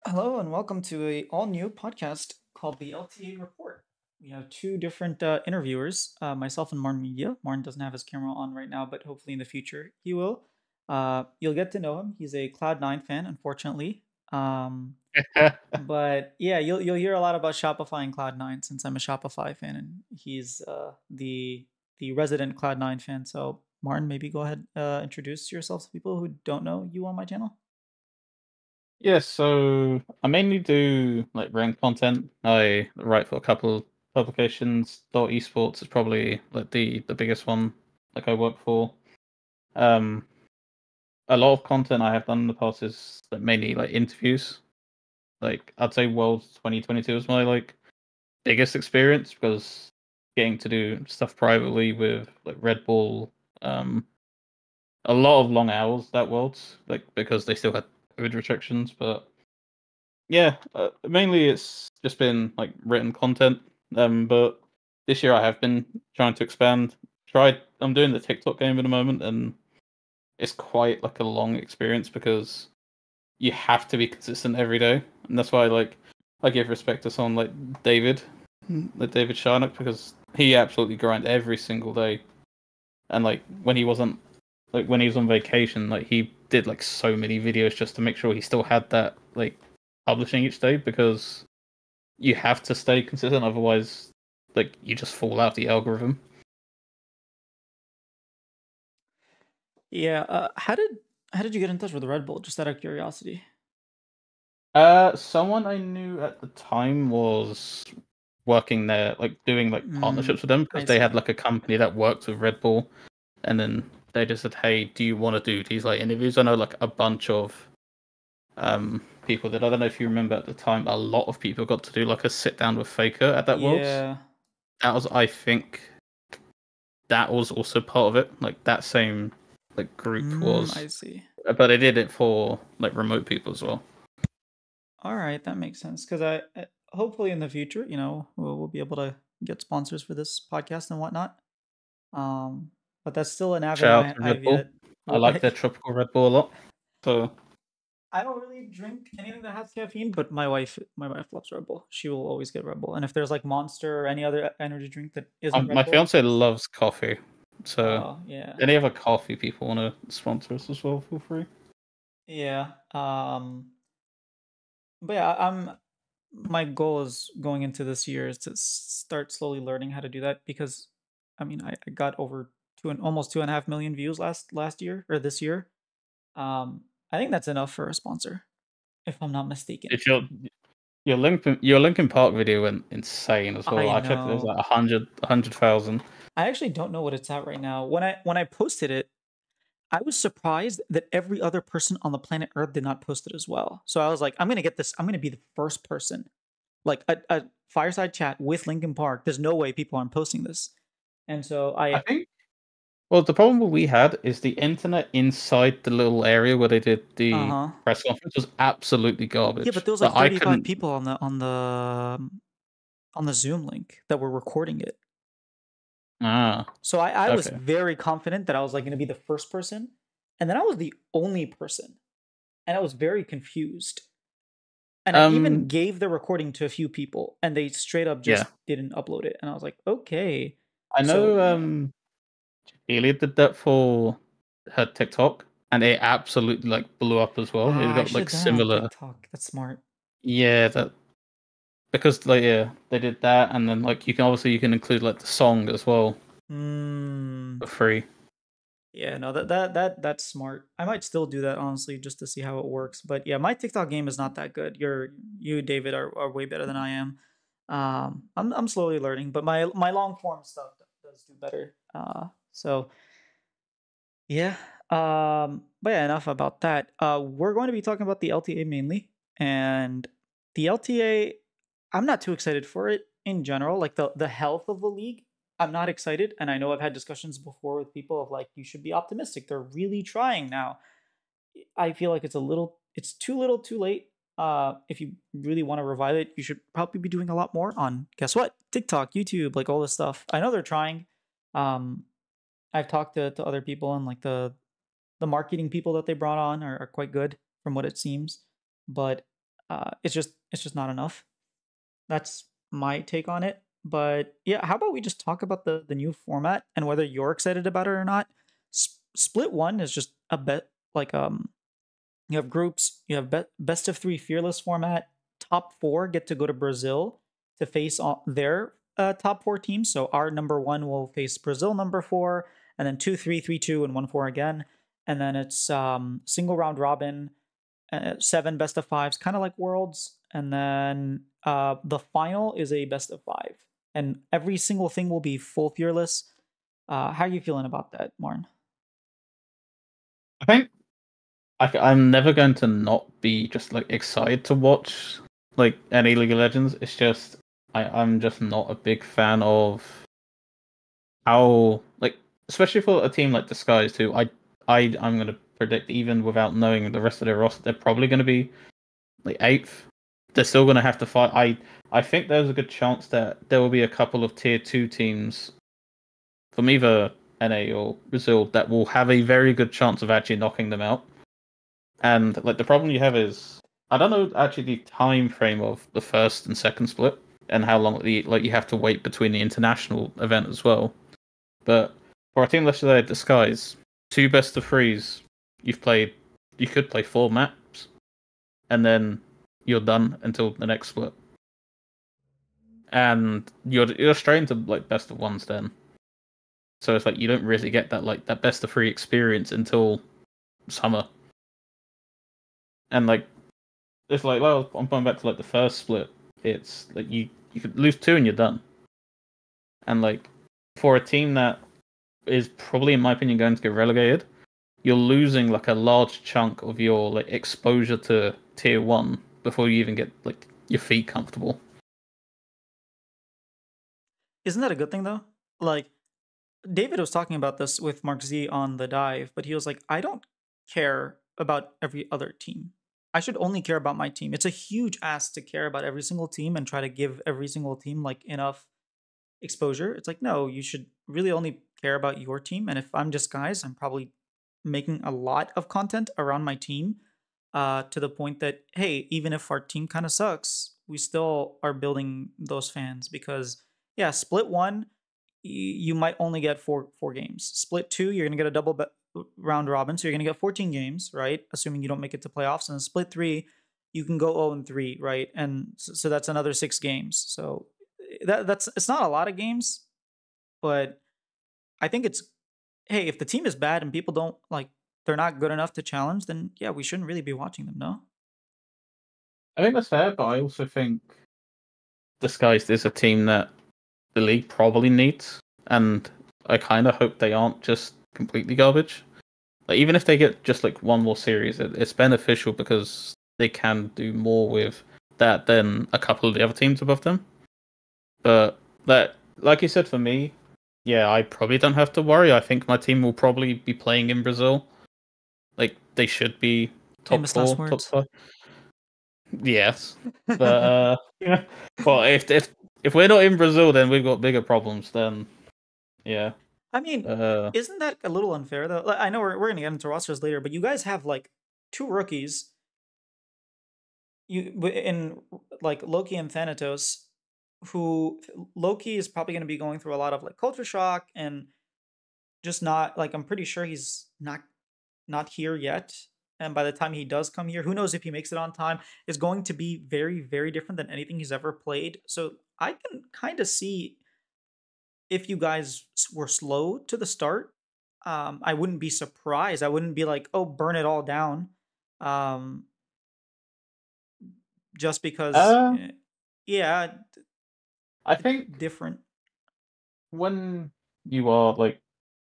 Hello and welcome to a all new podcast called the LTA Report. We have two different interviewers, myself and Martin Media. Martin doesn't have his camera on right now, but hopefully in the future he will. You'll get to know him. He's a Cloud9 fan, unfortunately. Um, but yeah, you'll hear a lot about Shopify and Cloud9 since I'm a Shopify fan and he's the resident Cloud9 fan. So Martin, maybe go ahead, introduce yourself to people who don't know you on my channel. Yeah, so I mainly do like rank content. I write for a couple publications. Dot Esports is probably like the biggest one like I work for. Um a lot of content I have done in the past is like mainly like interviews. Like I'd say Worlds 2022 was my like biggest experience because getting to do stuff privately with like Red Bull, a lot of long hours that Worlds, like because they still had COVID restrictions, but yeah, mainly it's just been like written content. But this year I have been trying to expand. I'm doing the TikTok game at the moment, and it's quite like a long experience because you have to be consistent every day, and that's why I give respect to someone like David, like David Sharnock, because he absolutely grind every single day. And like when he was on vacation, like he did like so many videos just to make sure he still had that like publishing each day because you have to stay consistent, otherwise, like you just fall out the algorithm. Yeah, how did you get in touch with Red Bull? Just out of curiosity. Someone I knew at the time was working there, like doing like Mm, partnerships with them because I they see. had like a company that worked with Red Bull, and then they just said, "Hey, do you want to do these like interviews?" I know like a bunch of people that I don't know if you remember at the time. A lot of people got to do like a sit down with Faker at that Worlds. Yeah. That was, I think, that was also part of it. Like that same like group I was, see. but they did it for like remote people as well. All right, that makes sense. Because hopefully in the future, we'll be able to get sponsors for this podcast and whatnot. Um, but that's still an avenue Shout out I to Red I've Bull. yet. I like their tropical Red Bull a lot. So I don't really drink anything that has caffeine, but my wife loves Red Bull. She will always get Red Bull, and if there's like Monster or any other energy drink that isn't my Red Bull, fiance loves coffee. So yeah, any other coffee people want to sponsor us as well, feel free. yeah. But yeah, my goal is going into this year is to start slowly learning how to do that because, I mean, I got over almost 2.5 million views last year or this year. I think that's enough for a sponsor, if I'm not mistaken. If your Linkin Park video went insane as well. I I checked it was know. like 100,000. I actually don't know what it's at right now. When I posted it, I was surprised that every other person on the planet Earth did not post it as well. So I was like, I'm gonna get this. I'm gonna be the first person, like a fireside chat with Linkin Park. There's no way people aren't posting this. And so I think. Well, the problem we had is the internet inside the little area where they did the huh. press conference was absolutely Yeah, but garbage. there was like Like I 35 couldn't. people on the Zoom link that were recording it. Ah, So I was okay. very confident that I was like going to be the first person, and then I was the only person, and I was very confused. And I even Um, gave the recording to a few people, and they straight up yeah, just didn't upload it. And I was like, okay. I So know. yeah, Elia did that for her TikTok, and it absolutely like blew up as well. It I got should like have done it on similar. TikTok. That's smart. Yeah, that because like yeah, they did that, and then like you can include like the song as well Hmm. for free. Yeah, no, that's smart. I might still do that honestly, just to see how it works. But yeah, my TikTok game is not that good. You, David, are way better than I am. I'm slowly learning, but my long form stuff does do better. So yeah. But yeah, enough about that. We're going to be talking about the LTA mainly, and the LTA. I'm not too excited for it in general. Like the health of the league, I'm not excited, and I know I've had discussions before with people of like you should be optimistic. They're really trying now. I feel like it's too little, too late. If you really want to revive it, you should probably be doing a lot more on guess what, TikTok, YouTube, like all this stuff. I know they're trying. Um, I've talked to other people and like the marketing people that they brought on are quite good from what it seems. But It's just not enough. That's my take on it. But yeah, how about we just talk about the new format and whether you're excited about it or not? Split one is just a bet like you have groups, you have best of three fearless format. Top four get to go to Brazil to face their top four teams. So our number one will face Brazil number four, and then 2-3, 3-2, and 1-4 again. And then it's single round robin, seven best of fives, kind of like Worlds. And then the final is a best of five. And every single thing will be full fearless. How are you feeling about that, Marn? I think I'm never going to not be just like excited to watch like any League of Legends. It's just I'm just not a big fan of how like especially for a team like Disguised who I'm gonna predict even without knowing the rest of their roster, they're probably gonna be like eighth. They're still gonna have to fight. I think there's a good chance that there will be a couple of tier two teams from either NA or Brazil that will have a very good chance of actually knocking them out. And like the problem you have is I don't know actually the time frame of the first and second split and how long you have to wait between the international event as well. But for a team let's say Disguise, two best of threes, you could play four maps, and then you're done until the next split. And you're straight into like best of ones then. So it's like you don't really get that best of three experience until summer. And like it's like well, I'm going back to like the first split. It's like you could lose two and you're done. And like for a team that is probably, in my opinion, going to get relegated, you're losing like a large chunk of your like exposure to tier one before you even get like your feet comfortable. Isn't that a good thing though? Like David was talking about this with Mark Z on the dive, but he was like, I don't care about every other team. I should only care about my team. It's a huge ask to care about every single team and try to give every single team like enough exposure. It's like, no, you should really only care about your team. And if I'm just guys, I'm probably making a lot of content around my team to the point that, hey, even if our team kind of sucks, we still are building those fans because, yeah, split one, you might only get four games. Split two, you're gonna get a round robin, so you're gonna get 14 games, right? Assuming you don't make it to playoffs. And split three, you can go 0-3, right? And so that's another 6 games. So that's it's not a lot of games, but I think it's hey, if the team is bad and people don't like they're not good enough to challenge, then yeah, we shouldn't really be watching them, no? I think that's fair, but I also think Disguised is a team that the league probably needs, and I kind of hope they aren't just completely garbage. Like even if they get just like one more series, it's beneficial because they can do more with that than a couple of the other teams above them. But that, like you said, for me, yeah, I probably don't have to worry. I think my team will probably be playing in Brazil. Like they should be top Famous last four, top words. five. Yes, but yeah. Well, if we're not in Brazil, then we've got bigger problems. Then yeah. I mean, Uh, isn't that a little unfair though? Like, I know we're gonna get into rosters later, but you guys have like two rookies. In like Loki and Thanatos, who Loki is probably gonna be going through a lot of like culture shock and just not like I'm pretty sure he's not here yet. And by the time he does come here, who knows if he makes it on time, is going to be very, very different than anything he's ever played. So I can kind of see if you guys were slow to the start, I wouldn't be surprised. I wouldn't be like, oh, burn it all down, um, just because, uh, yeah, I it's think different. when you are like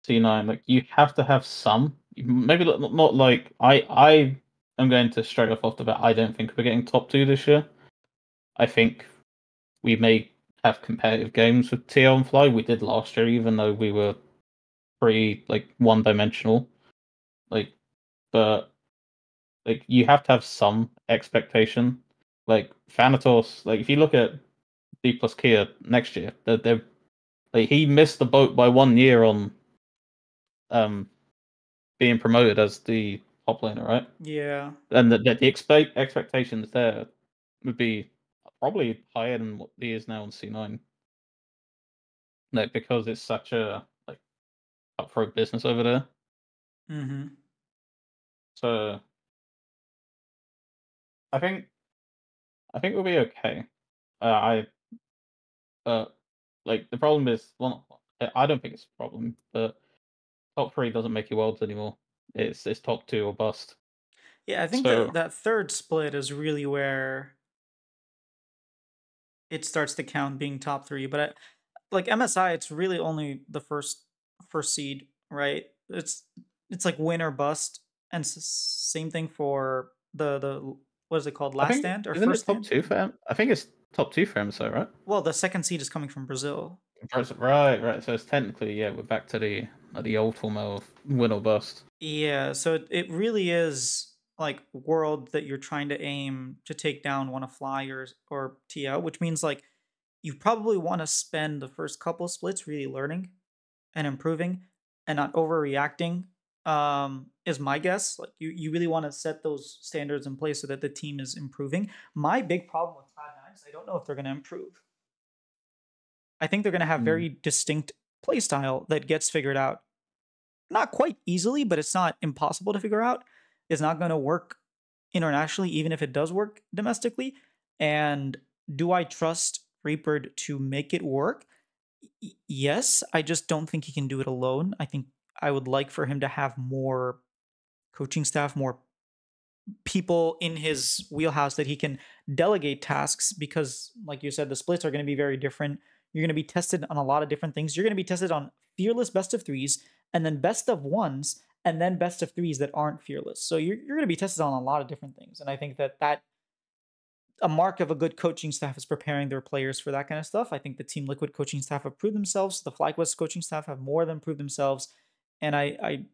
C9, like you have to have some. Maybe not like I am going to straight off the bat. I don't think we're getting top two this year. I think we may have competitive games with TR and Fly. We did last year, even though we were pretty like one dimensional. Like, but like you have to have some expectation. Like Thanatos, like if you look at D plus Kia next year, they're like he missed the boat by 1 year on um being promoted as the top laner, right? Yeah. And the expectations there. would be probably higher than what he is now on C9. Like because it's such a like cutthroat business over there. Mm-hmm. So I think I think we'll be okay. I like the problem is well, I don't think it's a problem, but top three doesn't make you worlds anymore. It's top two or bust. Yeah, I think So that that third split is really where it starts to count being top three. But like MSI, it's really only the first seed, right? It's like win or bust, and same thing for the what is it called, I last think stand or isn't first it top stand? two for I think it's top two for MSO, right? Well, the second seed is coming from Brazil. Right, right. So it's technically yeah, we're back to the old format of win or bust. Yeah, so it really is like world that you're trying to aim to take down one of Flyers or TL, which means like you probably want to spend the first couple splits really learning and improving and not overreacting. Is my guess. Like you really want to set those standards in place so that the team is improving. My big problem with Cloud9 is I don't know if they're going to improve. I think they're going to have Mm. very distinct play style that gets figured out not quite easily, but it's not impossible to figure out. It's not going to work internationally, even if it does work domestically. And do I trust Reaper to make it work? Yes, I just don't think he can do it alone. I think I would like for him to have more coaching staff, more people in his wheelhouse that he can delegate tasks because, like you said, the splits are going to be very different. You're going to be tested on a lot of different things. You're going to be tested on fearless best of threes and then best of ones and then best of threes that aren't fearless. So you're going to be tested on a lot of different things. And I think that a mark of a good coaching staff is preparing their players for that kind of stuff. I think the Team Liquid coaching staff have proved themselves. The FlyQuest coaching staff have more than proved themselves. And I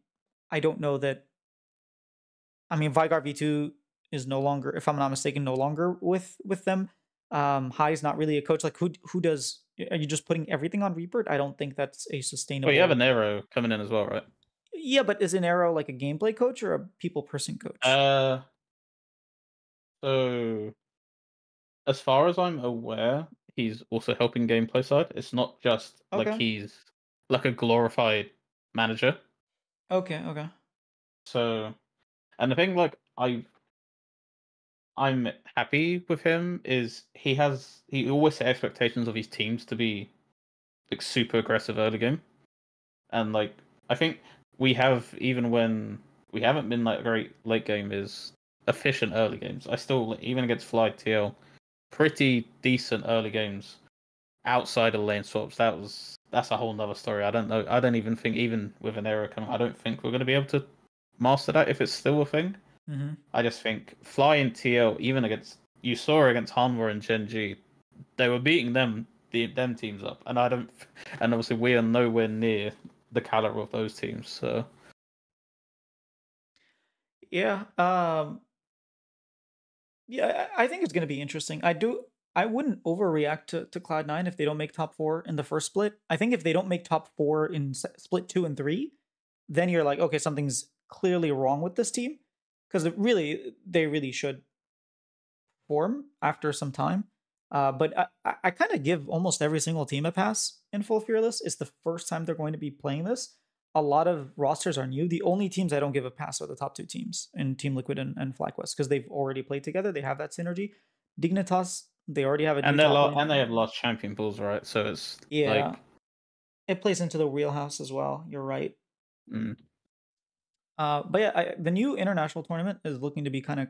don't know that. I mean, Vygar V2 is no longer, if I'm not mistaken, no longer with them. High is not really a coach. Like who does? Are you just putting everything on Reaper? I don't think that's a Well, you have sustainable. an arrow coming in as well, right? Yeah, but is an Arrow like a gameplay coach or a people person coach? Uh, so as far as I'm aware, he's also helping gameplay side. It's not just like Okay. he's like a glorified manager. Okay. Okay. So, and the thing like I'm happy with him is he always set expectations of his teams to be like super aggressive early game, and like I think we have even when we haven't been like very late game is efficient early games. I still like, even against Fly TL pretty decent early games outside of lane swaps. That's a whole nother story. I don't know. I don't even think even with an error coming, I don't think we're going to be able to master that if it's still a thing. Mm-hmm. I just think Fly and TL even against you saw against Hanwha and Gen G, they were beating them teams up, and I don't. And obviously we are nowhere near the caliber of those teams. So Yeah. Yeah, I think it's going to be interesting. I wouldn't overreact to Cloud9 if they don't make top four in the first split. I think if they don't make top four in split two and three, then you're like, okay, something's clearly wrong with this team because really they really should form after some time. But I kind of give almost every single team a pass in Full Fearless. It's the first time they're going to be playing this. A lot of rosters are new. The only teams I don't give a pass are the top two teams in Team Liquid and FlyQuest because they've already played together. They have that synergy. Dignitas, they already have a new top and they laner. have lost champion pools, right? So it's Yeah, like it plays into the wheelhouse as well. You're right. mm, But yeah, the new international tournament is looking to be kind of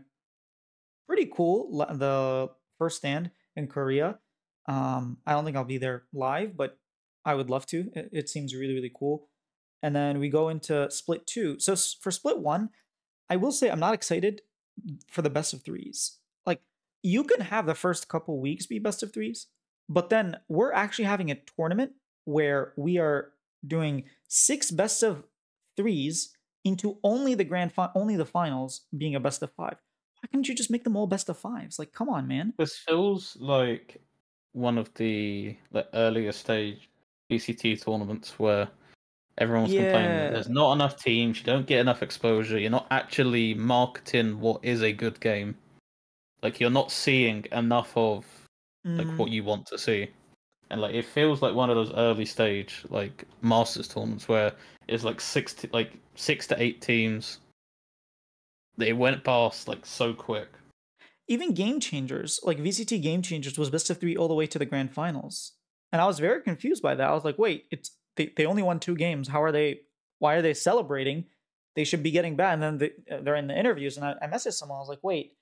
pretty cool. The first stand in Korea. I don't think I'll be there live, but I would love to. It seems really, really cool. And then we go into split two. So for split one, I will say I'm not excited for the best of threes. Like you can have the first couple weeks be best of threes, but then we're actually having a tournament where we are doing six best of threes into only only the finals being a best of five. Why couldn't you just make them all best of fives? Like, come on, man. this feels like one of the earlier stage BCT tournaments where everyone was complaining that there's Yeah, not enough teams, you don't get enough exposure, you're not actually marketing what is a good game. like you're not seeing enough of like Mm, what you want to see. And like it feels like one of those early stage like Masters tournaments where it's like 6 to 8 teams. They went past like so quick. even Game Changers, like VCT Game Changers, was best of three all the way to the grand finals, and I was very confused by that. I was like, wait, they only won 2 games. How are they? Why are they celebrating? They should be getting bad. And then they're in the interviews, and I messaged someone. I was like, wait,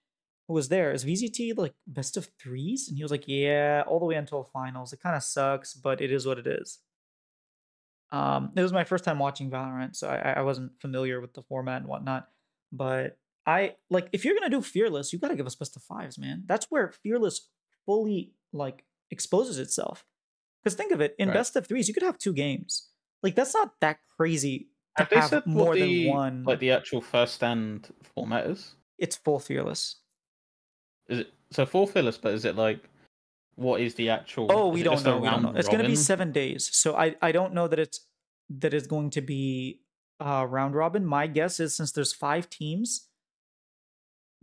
who was there? Is VCT like best of threes? And he was like, yeah, all the way until finals. It kind of sucks, but it is what it is. It was my first time watching Valorant, so I wasn't familiar with the format and whatnot. But I like if you're gonna do Fearless, you gotta give us best of fives, man. That's where Fearless fully like exposes itself. Because think of it, in Right. best of threes, you could have 2 games. Like that's not that crazy to Have they have said what more than one. the actual first stand format is? It's full Fearless. Is it so full Phyllis, but is it like what is the actual Oh, is we it don't just a know. We don't know. round It's gonna be robin? 7 days, so I don't know that it's going to be round robin. My guess is since there's 5 teams,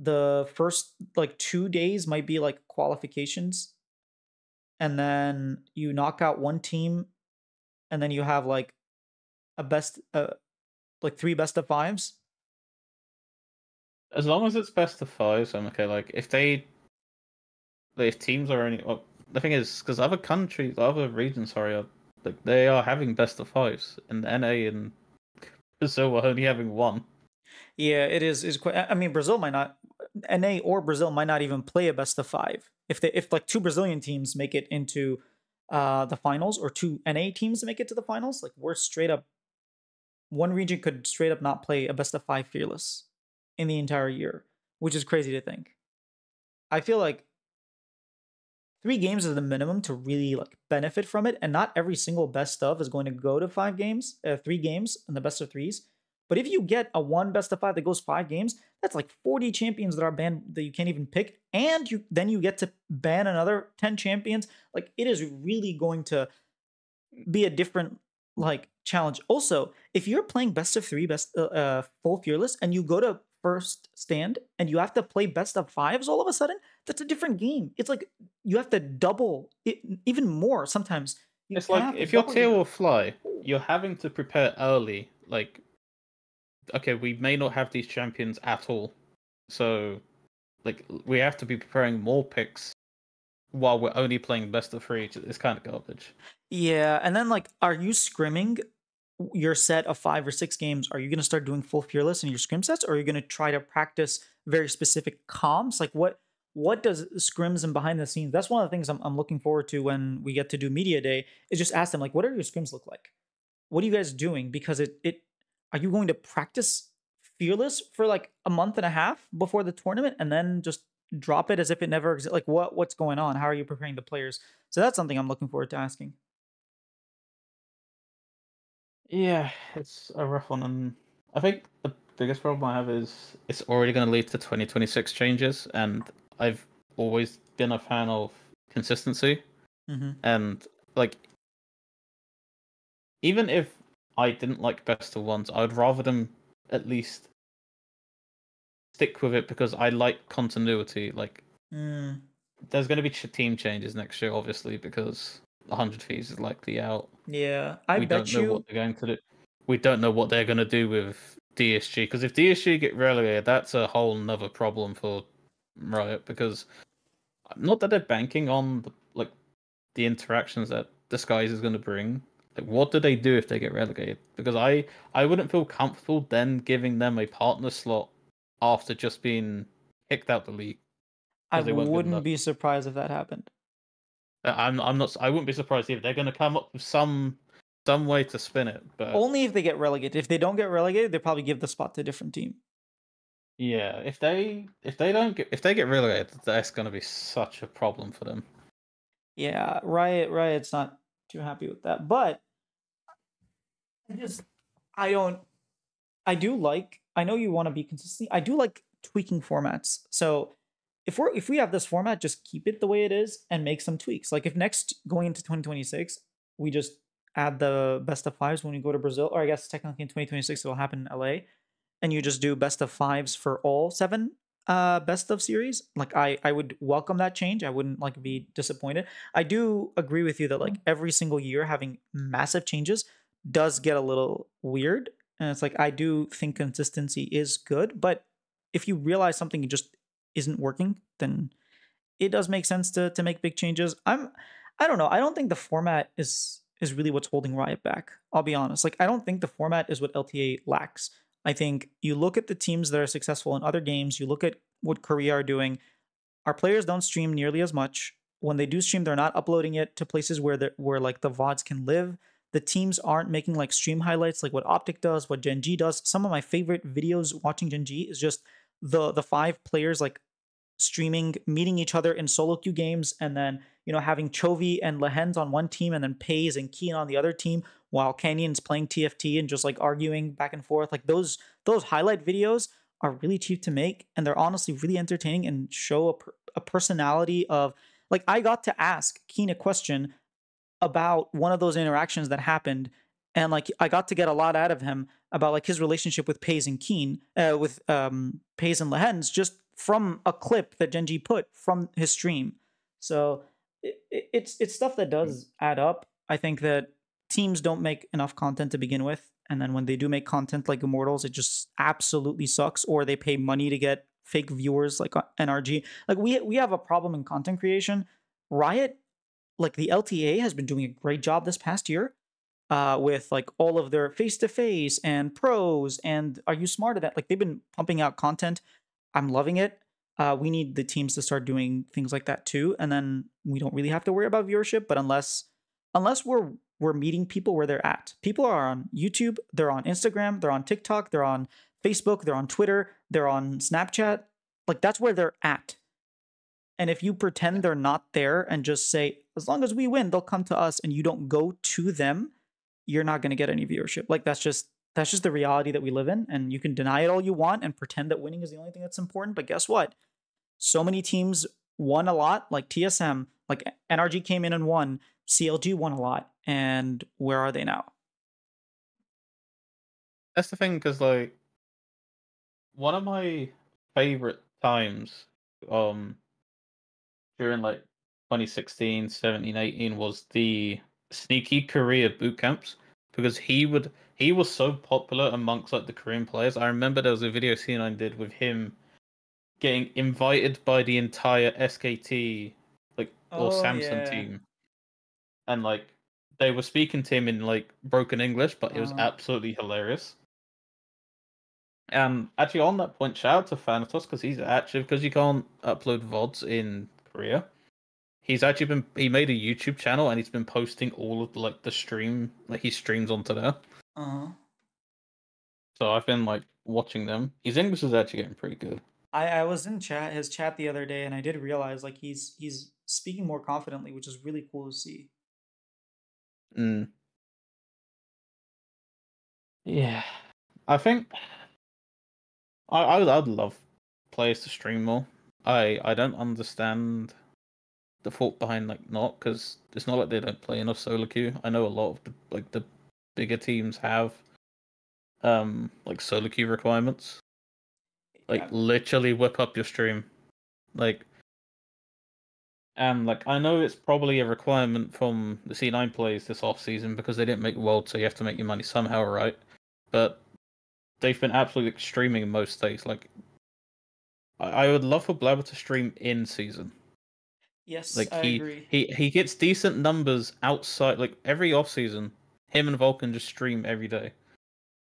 the first like 2 days might be like qualifications, and then you knock out one team, and then you have like a best like 3 best of 5s. As long as it's best of fives, I'm okay. Like if teams are only well, the thing is because other countries, other regions, sorry, are like they are having best of fives, and NA and Brazil are only having one. Yeah, it is quite. I mean, Brazil might not, NA or Brazil might not even play a best of 5 if like 2 Brazilian teams make it into the finals, or 2 NA teams make it to the finals. Like we're straight up, one region could straight up not play a best of 5 Fearless in the entire year, which is crazy to think. I feel like 3 games is the minimum to really like benefit from it, and not every single best of is going to go to 5 games, 3 games in the best of threes. But if you get a one best of 5 that goes 5 games, that's like 40 champions that are banned that you can't even pick, and you get to ban another 10 champions. Like it is really going to be a different like challenge. Also, if you're playing best of three, best full Fearless, and you go to first stand and you have to play best of 5s all of a sudden, that's a different game. It's like you have to double it, even more sometimes. You It's kind of like have to if your double tier your. will fly, you're having to prepare early. Like, okay, we may not have these champions at all, so like we have to be preparing more picks while we're only playing best of three. It's kind of garbage. Yeah, and then like, are you scrimming your set of 5 or 6 games? Are you going to start doing full Fearless in your scrim sets, or are you going to try to practice very specific comps? Like what does scrims and behind the scenes? That's one of the things I'm looking forward to when we get to do media day. Is just ask them like, what are your scrims look like? What are you guys doing? Because it are you going to practice Fearless for like a month and a half before the tournament, and then just drop it as if it never existed? Like what's going on? How are you preparing the players? So that's something I'm looking forward to asking. Yeah, it's a rough one, and I think the biggest problem I have is it's already going to lead to 2026 changes, and I've always been a fan of consistency, Hmm. and like even if I didn't like best of ones, I would rather them at least stick with it because I like continuity. Like Mm, there's going to be team changes next year, obviously, because 100 Thieves is likely out. yeah, I We don't bet know what you. they're going to do. We don't know what they're going to do with DSG because if DSG get relegated, that's a whole nother problem for Riot. Because not that they're banking on like the interactions that Disguise is going to bring. Like, what do they do if they get relegated? Because I wouldn't feel comfortable then giving them a partner slot after just being kicked out the league I because they weren't good wouldn't enough. be surprised if that happened. I'm not. I wouldn't be surprised if they're going to come up with some way to spin it. But Only if they get relegated. If they don't get relegated, they probably give the spot to a different team. yeah, if they get relegated, that's going to be such a problem for them. Yeah, Riot's not too happy with that. But I just I don't I do like, I know you want to be consistent. I do like tweaking formats. So if we have this format, just keep it the way it is and make some tweaks. Like if next going into 2026, we just add the best of 5s when we go to Brazil, or I guess technically in 2026 it'll happen in LA, and you just do best of 5s for all 7 best of series. Like I would welcome that change. I wouldn't like be disappointed. I do agree with you that like every single year having massive changes does get a little weird. And it's like I do think consistency is good, but if you realize something just isn't working, then it does make sense to make big changes. I don't know. I don't think the format is really what's holding Riot back. I'll be honest. Like I don't think the format is what LTA lacks. I think you look at the teams that are successful in other games, you look at what Korea are doing. Our players don't stream nearly as much. When they do stream, they're not uploading it to places where like the VODs can live. The teams aren't making like stream highlights like what Optic does, what Gen G does. Some of my favorite videos watching Gen G is just the five players like streaming, meeting each other in solo queue games, and then having Chovy and Lehens on one team, and then Pays and Keen on the other team, while Canyon's playing TFT and just like arguing back and forth. Like those highlight videos are really cheap to make, and they're honestly really entertaining and show a personality of like I got to ask Keen a question about one of those interactions that happened, and like I got to get a lot out of him about like his relationship with Pays and Keen, with Pays and Lehens, just from a clip that Gen G put from his stream. So it's stuff that does add up. I think that teams don't make enough content to begin with, and then when they do make content like Immortals, it just absolutely sucks, or they pay money to get fake viewers like NRG. Like we have a problem in content creation. Riot, like the LTA, has been doing a great job this past year with like all of their face to face and pros and Are You Smarter Than? Like they've been pumping out content. I'm loving it. We need the teams to start doing things like that too, and then we don't really have to worry about viewership. But unless we're meeting people where they're at, people are on YouTube, they're on Instagram, they're on TikTok, they're on Facebook, they're on Twitter, they're on Snapchat. Like that's where they're at. And if you pretend they're not there and just say, as long as we win, they'll come to us, and you don't go to them, you're not going to get any viewership. Like that's just the reality that we live in, and you can deny it all you want and pretend that winning is the only thing that's important. But guess what? So many teams won a lot, like TSM, like NRG came in and won, CLG won a lot, and where are they now? That's the thing, because like one of my favorite times during like 2016, 17, 18 was the Sneaky Korea boot camps, because he was so popular amongst like the Korean players. I remember there was a video C9 did with him getting invited by the entire SKT like or Oh Samsung yeah. team, and like they were speaking to him in like broken English, but it was Uh, absolutely hilarious. And actually, on that point, shout out to Thanatos, because he's actually, because you can't upload VODs in Korea. He made a YouTube channel, and he's been posting all of like the stream, like he streams onto there. uh-huh. So I've been like watching them. His English is actually getting pretty good. I was in his chat the other day, and I did realize like he's speaking more confidently, which is really cool to see. Mm. Yeah, I think I'd love players to stream more. I don't understand the thought behind like not, because it's not like they don't play enough solo queue. I know a lot of the bigger teams have like solo queue requirements. Like Yeah. literally whip up your stream. Like, and like I know it's probably a requirement from the C9 players this off season because they didn't make World, so you have to make your money somehow, right? But they've been absolutely streaming most days. Like I would love for Blabber to stream in season. Yes, Like I agree. he gets decent numbers outside. Like every off season, him and Vulcan just stream every day.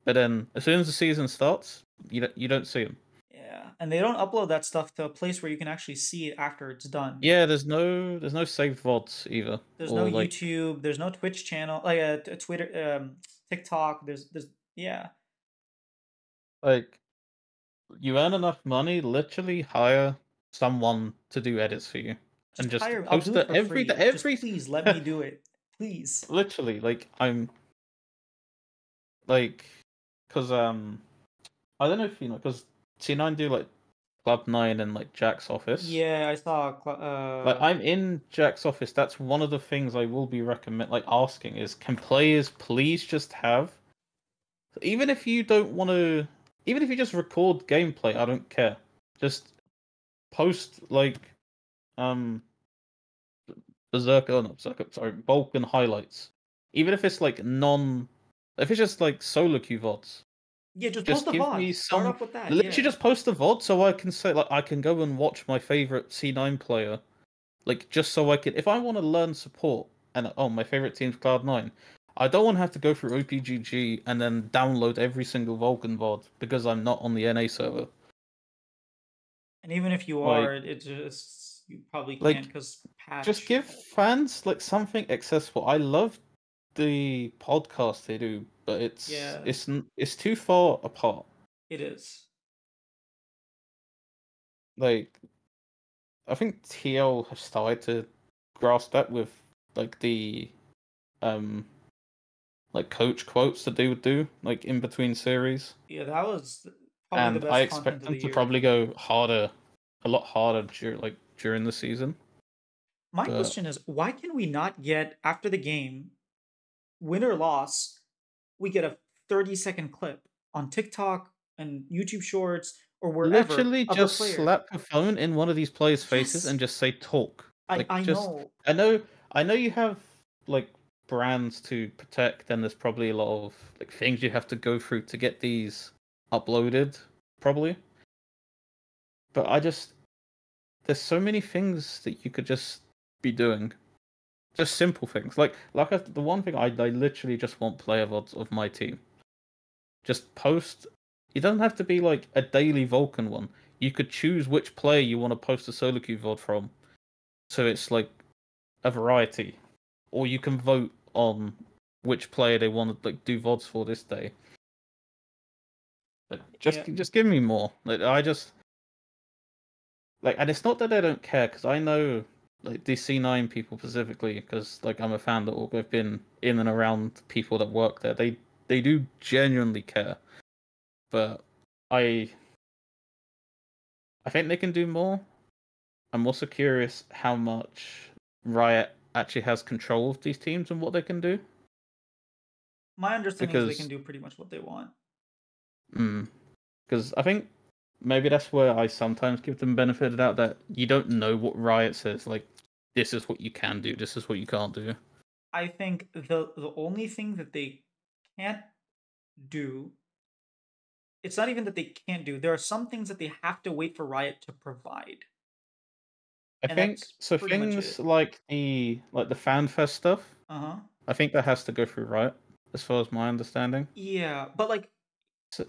But then as soon as the season starts, you don't see him. Yeah, and they don't upload that stuff to a place where you can actually see it after it's done. Yeah, there's no saved VODs either, There's no or like YouTube. There's no Twitch channel, like a Twitter, TikTok. There's yeah. like you earn enough money, literally hire someone to do edits for you, and Just just hire. I'll post do it it for every free. Just every. please let me do it, please. Literally, like I'm like, because I don't know if you know, because C9 do like Club 9 and like Jack's office. Yeah, I saw. Like I'm in Jack's office. That's one of the things I will be asking is, can players please just have, even if you don't want to, even if you just record gameplay, I don't care. Just post like um Berserker, not Berserker, sorry, Vulcan highlights. Even if it's like if it's just like solo queue VODs, Yeah, just post just the give me VODs. Start some. off with that. Literally, Yeah. just post the VOD so I can say like I can go and watch my favorite C9 player, like just so I can. If I want to learn support and my favorite team's Cloud9, I don't want to have to go through OPGG and then download every single Vulcan VOD because I'm not on the NA server. And even if you Like, are, it just you probably can't like because just patch. give fans like something accessible. I love the podcast they do, but Yeah, it's too far apart. it is. Like I think TL have started to grasp that with like the um like coach quotes that they would do like in between series, Yeah, that was probably the and I best content expect of them the to year. probably go harder, a lot harder during the season. My But question is, why can we not get after the game, win or loss, we get a 30-second clip on TikTok and YouTube Shorts or wherever literally of the just player? slap a phone in one of these players' faces and Yes, just say talk. Like I just know. I know you have like brands to protect and there's probably a lot of like things you have to go through to get these uploaded, probably. But there's so many things that you could just be doing. Just simple things. The one thing I literally just want player VODs of my team. Just post. It doesn't have to be like a daily Vulcan one. You could choose which player you want to post a solo queue VOD from. So it's like a variety. Or you can vote on which player they want to like do VODs for this day. But Yeah, just give me more. Like I just like, and it's not that I don't care because I know like the C9 people specifically because like I'm a fan that I've been in and around people that work there. They do genuinely care, but I I think they can do more. I'm also curious how much Riot actually has control of these teams and what they can do my understanding is they can because do pretty much what they want. mm, because I think maybe that's where I sometimes give them benefit of the doubt that you don't know what Riot says. Like, this is what you can do, this is what you can't do. I think the only thing that they can't do, it's not even that they can't do. There are some things that they have to wait for Riot to provide, I and think that's so. pretty much Things it. like the FanFest stuff. Uh huh. I think that has to go through Riot, as far as my understanding. Yeah, but like So,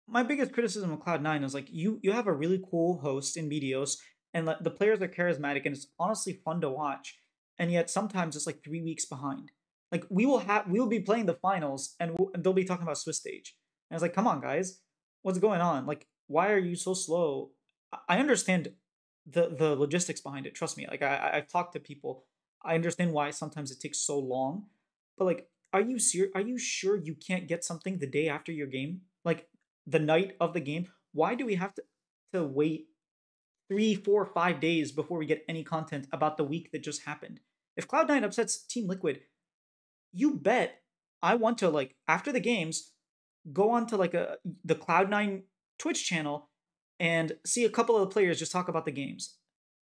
my biggest criticism of Cloud9 is like you have a really cool host in Meteos, and like the players are charismatic and it's honestly fun to watch, and yet sometimes it's like 3 weeks behind. Like we will be playing the finals and they'll be talking about Swiss stage, and it's like, come on guys, what's going on? Like, why are you so slow? I understand the logistics behind it. Trust me, like I've talked to people. I understand why sometimes it takes so long, but like, are you serious? Are you sure you can't get something the day after your game? Like the night of the game. Why do we have to wait 3, 4, 5 days before we get any content about the week that just happened? If Cloud9 upsets Team Liquid, you bet I want to like after the games go on to like the Cloud9 Twitch channel and see a couple of the players just talk about the games.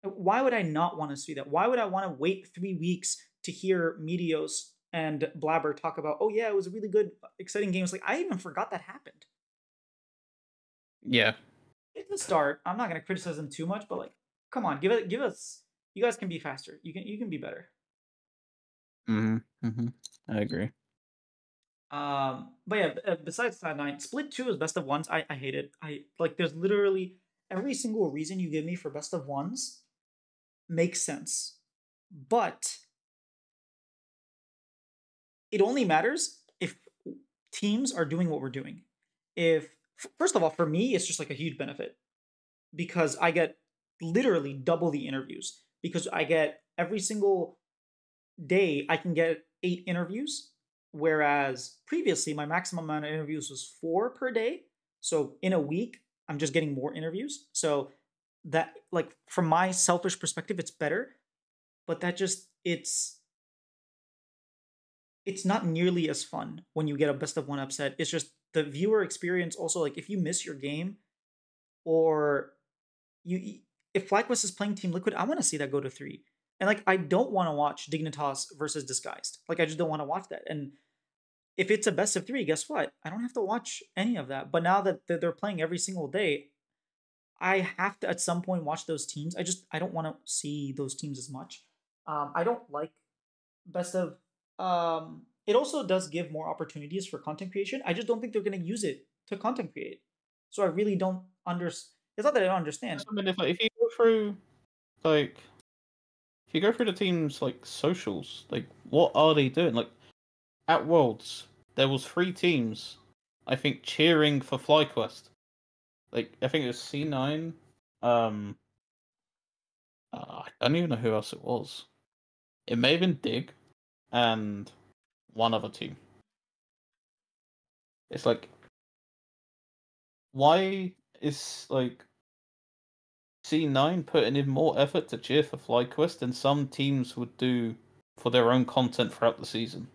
Why would I not want to see that? Why would I want to wait 3 weeks to hear Meteos and Blabber talk about, oh yeah, it was a really good, exciting game? It's like I even forgot that happened. yeah. It's a start. I'm not gonna criticize them too much, but like, come on, give us. You guys can be faster. You can be better. Mm-hmm. I agree. But yeah, besides Side Nine, Split Two is best of ones. I hate it. I like. There's literally every single reason you give me for best of ones makes sense, but it only matters if teams are doing what we're doing. If first of all, for me, it's just like a huge benefit because I get literally double the interviews because I get every single day I can get 8 interviews, whereas previously my maximum amount of interviews was 4 per day. So in a week, I'm just getting more interviews. So that like from my selfish perspective, it's better, but that just it's not nearly as fun when you get a best of one upset. It's just the viewer experience also like if you miss your game or if FlyQuest is playing Team Liquid, I want to see that go to 3. And like I don't want to watch Dignitas versus Disguised. Like I just don't want to watch that. And if it's a best of 3, guess what? I don't have to watch any of that. But now that they're playing every single day, I have to at some point watch those teams. I don't want to see those teams as much. I don't like best of. It also does give more opportunities for content creation. I just don't think they're going to use it to content create. So I really don't understand. It's not that I don't understand. I mean, if you go through like if you go through the team's like socials, like what are they doing? Like at Worlds, there was 3 teams, I think, cheering for FlyQuest. Like I think it was C9. I don't even know who else it was. It may have been Dig, and one other team. It's like, why is like C9 putting in more effort to cheer for FlyQuest than some teams would do for their own content throughout the season?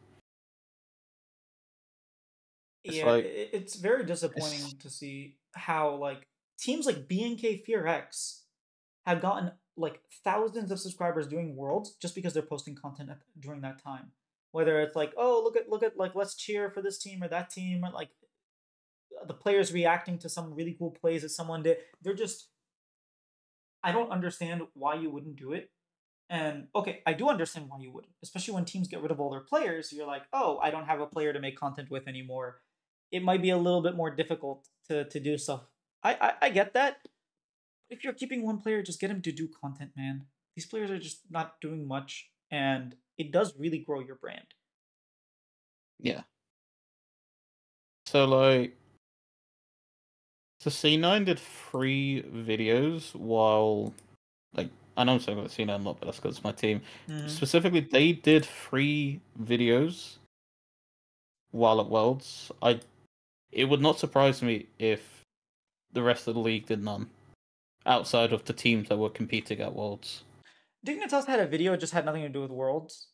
It's Yeah, like it's very disappointing to see how like teams like BNK Fear X have gotten like thousands of subscribers doing worlds just because they're posting content during that time. Whether it's like, oh, look at like let's cheer for this team or that team, or like the players reacting to some really cool plays that someone did. They're just I don't understand why you wouldn't do it. And okay, I do understand why you wouldn't, especially when teams get rid of all their players. You're like, oh, I don't have a player to make content with anymore. It might be a little bit more difficult to do stuff. I get that. If you're keeping one player, just get him to do content, man. These players are just not doing much, and it does really grow your brand. yeah. So like, so C9 did 3 videos while like I know I'm saying about C9 a lot, but that's because it's my team. Mm-hmm. Specifically, they did 3 videos while at Worlds. It would not surprise me if the rest of the league did none, outside of the teams that were competing at Worlds. Dignitas had a video, just had nothing to do with Worlds.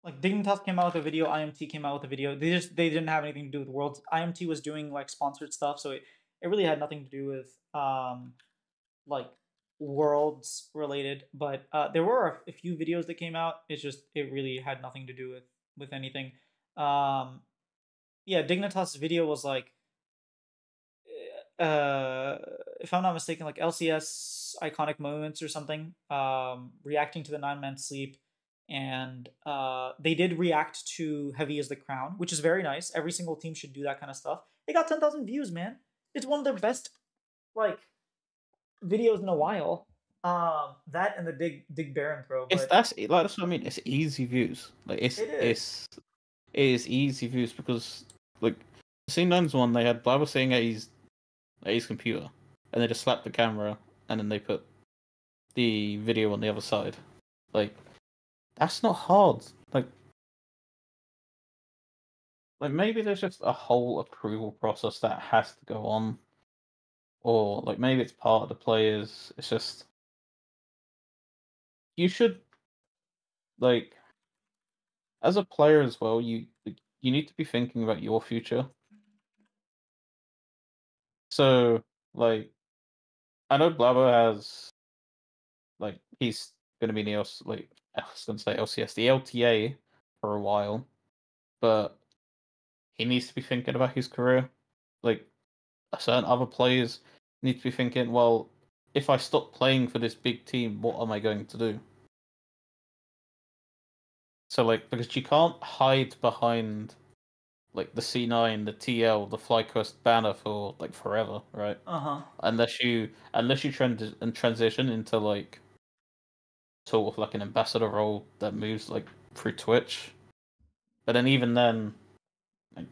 Like Dignitas came out with a video, IMT came out with a video. They didn't have anything to do with Worlds. IMT was doing like sponsored stuff, so it really had nothing to do with like Worlds related. But there were a few videos that came out. It really had nothing to do with anything. Yeah, Dignitas' video was like if I'm not mistaken, like LCS iconic moments or something, reacting to the 9-man sleep. And they did react to Heavy as the Crown, which is very nice. Every single team should do that kind of stuff. It got 10,000 views, man. It's one of their best like videos in a while. That and the Dig Baron throw. But That's what I mean. It's easy views. Like it is. it is easy views because like C9's one they had Blabber saying at his computer, and they just slapped the camera and then they put the video on the other side. Like that's not hard. Like maybe there's just a whole approval process that has to go on, or like maybe it's part of the players. It's just you should like as a player as well. You need to be thinking about your future. So like I know Blabber has like he's gonna be in the like I was gonna say LCS, the LTA for a while, but he needs to be thinking about his career. Like certain other players need to be thinking, well, if I stop playing for this big team, what am I going to do? So like because you can't hide behind like the C9, the TL, the FlyQuest banner for like forever, right? Uh-huh. Unless you transition into like sort of like an ambassador role that moves like through Twitch. But then even then, like,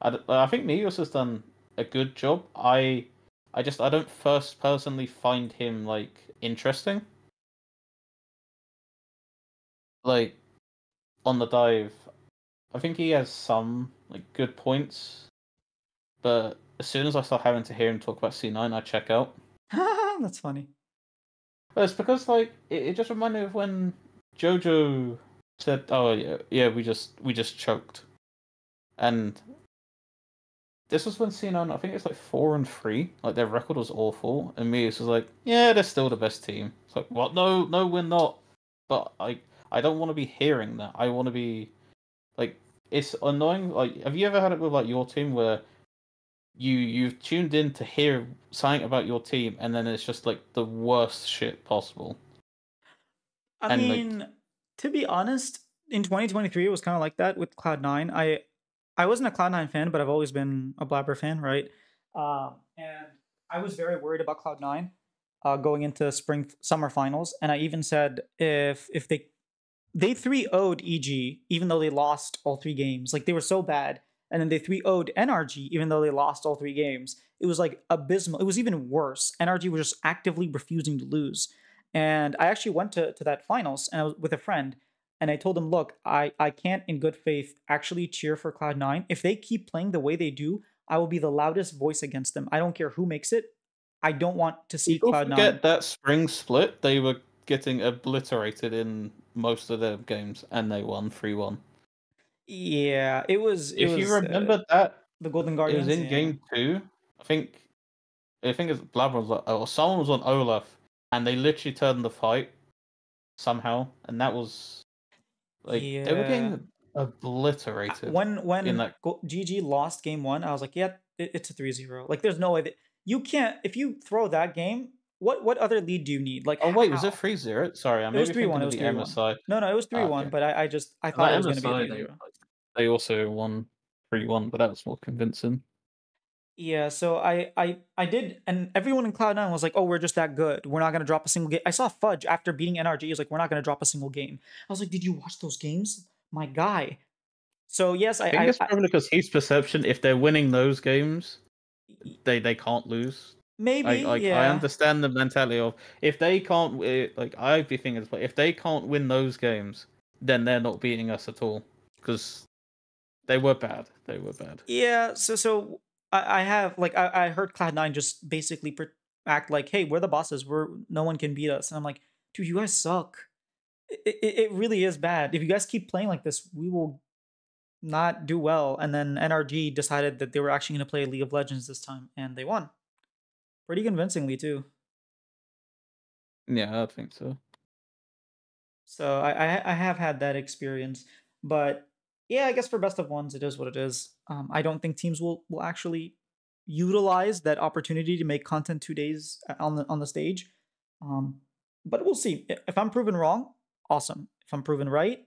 I think Neos has done a good job. I don't first personally find him like interesting. Like on the dive, I think he has some like good points, but as soon as I start having to hear him talk about C9, I check out. That's funny. But it's because like it just reminded me of when Jojo said, "Oh yeah, we just choked," and this was when C9, I think it's like 4-3. Like their record was awful, and me was like, yeah, they're still the best team. It's like, what? No, no, we're not. But I don't want to be hearing that. I want to be like, it's annoying. Like, have you ever had it with like your team where you've tuned in to hear something about your team, and then it's just like the worst shit possible, I and like, mean, to be honest, in 2023 it was kind of like that with Cloud9. I wasn't a Cloud9 fan, but I've always been a Blabber fan, right? And I was very worried about Cloud9 going into spring summer finals, and I even said if they 3-0'd EG even though they lost all three games. Like they were so bad. And then they 3-0'd NRG even though they lost all three games. It was like abysmal. It was even worse. NRG was just actively refusing to lose. And I actually went to that finals and I was with a friend and I told him, look, I can't in good faith actually cheer for Cloud9. If they keep playing the way they do, I will be the loudest voice against them. I don't care who makes it. I don't want to see people Cloud9. forget that spring split. They were getting obliterated in most of their games, and they won 3-1. Yeah, it If you was remember that, the Golden it was Guardians. in Yeah. game two. I think it's Blabber was or someone was on Olaf, and they literally turned the fight somehow, and that was like they were Yeah. getting obliterated in When that. GG lost game one, I was like, yeah, it's a 3-0. Like, there's no way that you can't if you throw that game. What other lead do you need? Like, Oh wait, was it how? 3-0? Sorry, I It may was be 3-1. thinking It of was the 3-1. MSI. No, no, it was 3-1. Okay, But I and thought that it was going to be a MSI 3-0. they also won 3-1, but that was more convincing. Yeah, so I did, and everyone in Cloud9 was like, "Oh, we're just that good. We're not gonna drop a single game." I saw Fudge after beating NRG. He was like, "We're not gonna drop a single game." I was like, "Did you watch those games, my guy?" So yes, I think it's probably because his perception. If they're winning those games, they can't lose. maybe, I yeah. understand the mentality of if they can't like I'd be thinking it's like if they can't win those games, then they're not beating us at all because they were bad. They were bad. Yeah, so I have like I heard Cloud9 just basically act like, hey, we're the bosses. We're no one can beat us. And I'm like, dude, you guys suck. It really is bad. If you guys keep playing like this, we will not do well. And then NRG decided that they were actually going to play League of Legends this time, and they won pretty convincingly too. Yeah, I think so. So I have had that experience, but yeah, I guess for best of ones, it is what it is. I don't think teams will actually utilize that opportunity to make content 2 days on the stage. Um, but we'll see. If I'm proven wrong, awesome. If I'm proven right,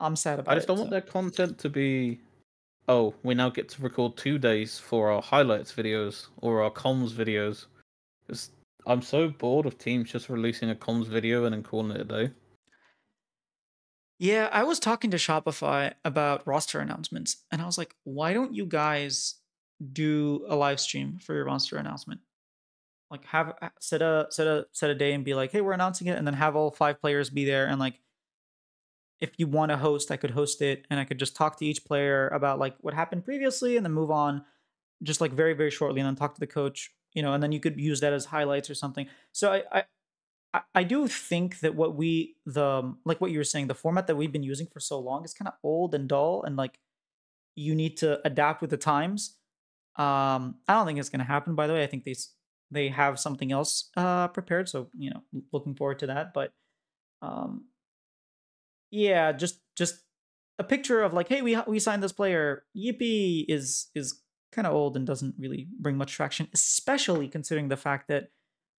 I'm sad I about just it. don't want So their content to be. Oh, we now get to record 2 days for our highlights videos or our comms videos. 'Cause I'm so bored of teams just releasing a comms video and then calling it a day. yeah, I was talking to Shopify about roster announcements, and I was like, why don't you guys do a live stream for your roster announcement? Like have set a day and be like, hey, we're announcing it, and then have all 5 players be there, and like if you want to host, I could host it, and I could just talk to each player about like what happened previously, and then move on, just like very very shortly, and then talk to the coach, and then you could use that as highlights or something. So I do think that like what you were saying, the format that we've been using for so long is kind of old and dull, and like you need to adapt with the times. I don't think it's gonna happen. By the way, I think they have something else prepared. So looking forward to that. But um, yeah, just a picture of like, hey, we signed this player. Yippee is kind of old and doesn't really bring much traction, especially considering the fact that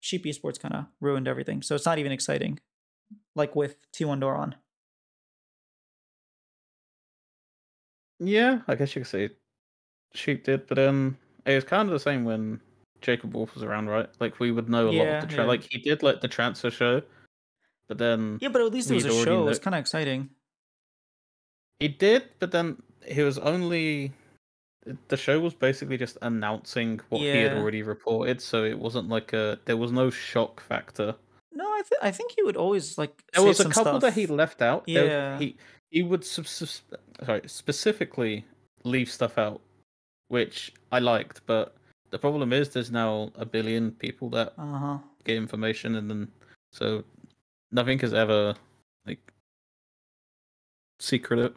Sheep Esports kind of ruined everything. So it's not even exciting, like with T1 Doron. Yeah, I guess you could say Sheep did, but it was kind of the same when Jacob Wolf was around, right? Like we would know a lot of Yeah, yeah, like he did like the transfer show, but then yeah. But at least it was we'd a already show. It know was kind of exciting. he did, but then he was only the show was basically just announcing what he had Yeah. already reported, so it wasn't like there was no shock factor. No, I think he would always like There say was a some couple that he stuff. left out. Yeah. He would specifically leave stuff out, which I liked, but the problem is there's now a billion people that Uh huh. get information, and then so nothing is ever like secret.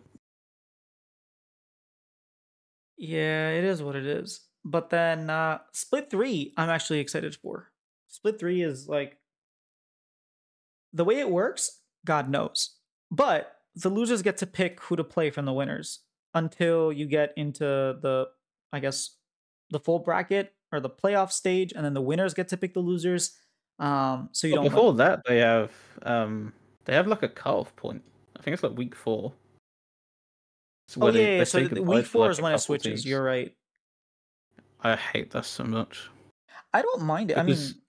Yeah, it is what it is. But then Split 3, I'm actually excited for. Split 3 is like the way it works, God knows. But the losers get to pick who to play from the winners until you get into the, I guess, the full bracket or the playoff stage, and then the winners get to pick the losers. So you But don't like. before that, they have like a cutoff point. I think it's like week 4. It's Oh where yeah, they yeah. So say week goodbye to 4 like is a when it couple switches. teams. You're right. I hate that so much I don't mind it. I because mean,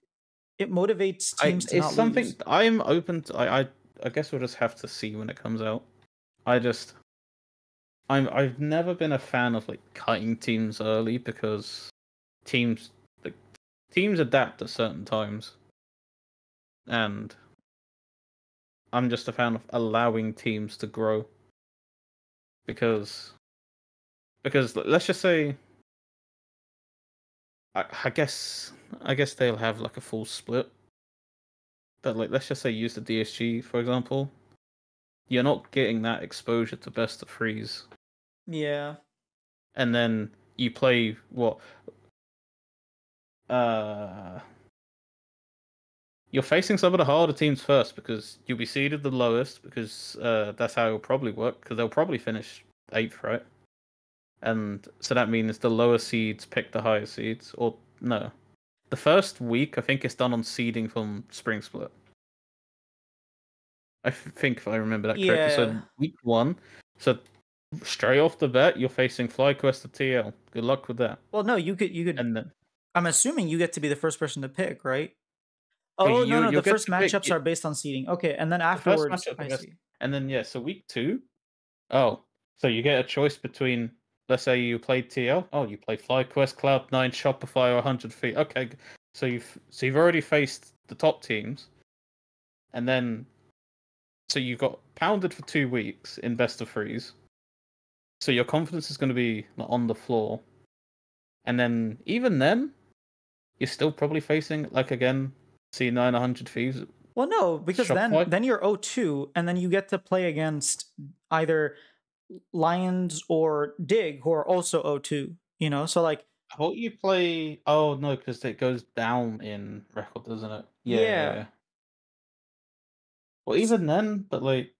it motivates teams to it's not something lose. I'm open to. I guess we'll just have to see when it comes out. I just I've never been a fan of like cutting teams early because teams like teams adapt at certain times, and I'm just a fan of allowing teams to grow because let's just say I guess they'll have like a full split, but like let's just say use the DSG for example. You're not getting that exposure to best of threes, Yeah. and then you play what uh you're facing some of the harder teams first because you'll be seeded the lowest because that's how it'll probably work because they'll probably finish 8th, right? And so that means the lower seeds pick the higher seeds, or no? The first week I think it's done on seeding from Spring Split. Think if I remember that correctly. Yeah. So week 1, so straight off the bat you're facing FlyQuest or TL. Good luck with that. Well, no, you could. And then I'm assuming you get to be the first person to pick, right? well, Oh no, no, you'll the get first to pick matchups are based on seeding. Okay, and then the first afterwards, matchup the I best, see. and then yeah. So week 2. Oh, so you get a choice between, let's say you played TL. Oh, you play FlyQuest, Cloud9, Shopify, or 100 Feet. Okay, so you've already faced the top teams, and then so you got pounded for 2 weeks in best of threes. So your confidence is going to be like, on the floor, and then even then, you're still probably facing like again C9 100 Thieves, Well, no, because then Shopify. then you're 0-2, and then you get to play against either Lions or Dig, who are also 0-2. You know, so like, I thought you play. Oh no, because it goes down in record, doesn't it? Yeah, yeah, yeah, yeah. Well, even then, but like,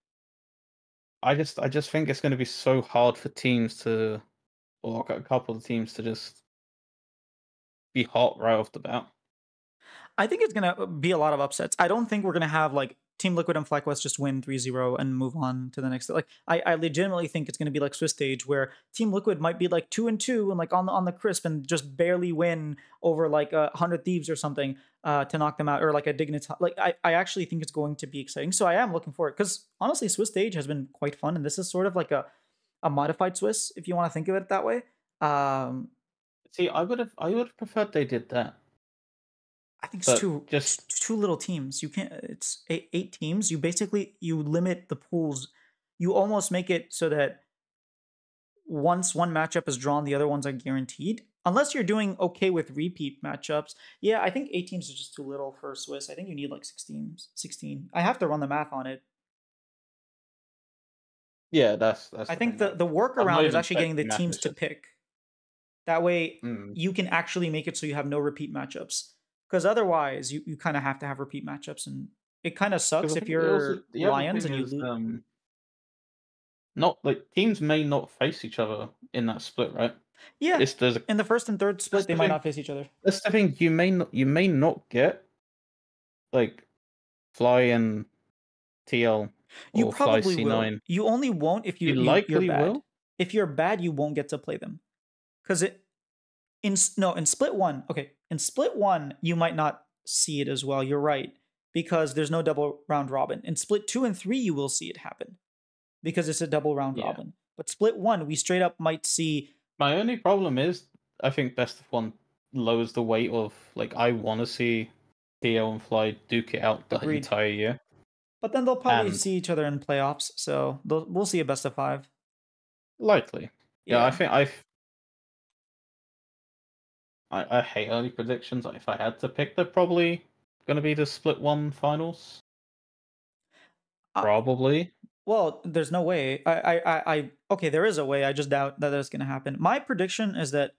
I just think it's going to be so hard for teams to, or a couple of teams to just be hot right off the bat. I think it's gonna be a lot of upsets. I don't think we're gonna have like Team Liquid and FlyQuest just win 3-0 and move on to the next. Like, I legitimately think it's gonna be like Swiss Stage where Team Liquid might be like 2-2 and like on the crisp and just barely win over like 100 Thieves or something to knock them out, or like a Dignitas. Like, I actually think it's going to be exciting. So I am looking for it because honestly, Swiss Stage has been quite fun, and this is sort of like a modified Swiss if you want to think of it that way. Um, See, I would have preferred they did that, I think it's but too just too little teams. You can't. It's eight teams. You basically you limit the pools. You almost make it so that once one matchup is drawn, the other ones are guaranteed. Unless you're doing okay with repeat matchups. Yeah, I think 8 teams is just too little for Swiss. I think you need like 16. 16. I have to run the math on it. yeah, that's I the think thing. the I'm not workaround is even actually getting the expecting that. teams It's to just pick. That way, mm. you can actually make it so you have no repeat matchups. Because otherwise, you kind of have to have repeat matchups, and it kind of Because sucks I if think also you're the other Lions thing and you is lose. not like teams may not face each other in that split, right? Yeah, It's there's a in the first and third that's split, they the might thing. not face each other. That's the thing. You may not get like Fly and TL You or Fly probably will. C9. You only won't if You you're likely bad. will. If you're bad, you won't get to play them. Because it no in split one. Okay, in split one, you might not see it as well. You're right, because there's no double round robin. In split 2 and 3, you will see it happen because it's a double round Yeah. robin. But split one, we straight up might see. My only problem is I think best of one lowers the weight of like I want to see TL and Fly duke it out the Agreed. entire year, But then they'll probably and see each other in playoffs, so we'll see a best of five. likely. Yeah, Yeah. I hate early predictions. If I had to pick, they're probably going to be the split one finals. Uh, Probably. well, there's no way. Okay, there is a way. I just doubt that that's going to happen. My prediction is that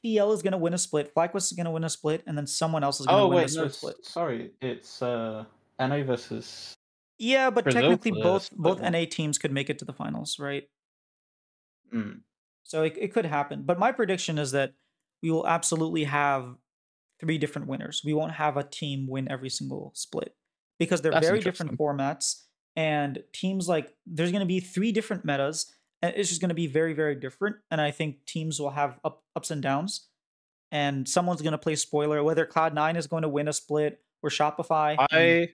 FPL is gonna win a split, FlyQuest is gonna win a split, and then someone else is gonna Oh win a wait, no, third split. sorry, it's NA versus Yeah, but Brazil technically for the split both one. NA teams could make it to the finals, right? Mm. So it could happen. But my prediction is that we will absolutely have three different winners. We won't have a team win every single split because they're That's very different interesting. formats. And teams like there's going to be three different metas, and it's just going to be very, very different. And I think teams will have ups and downs. And someone's going to play spoiler, whether Cloud9 is going to win a split or Shopify. And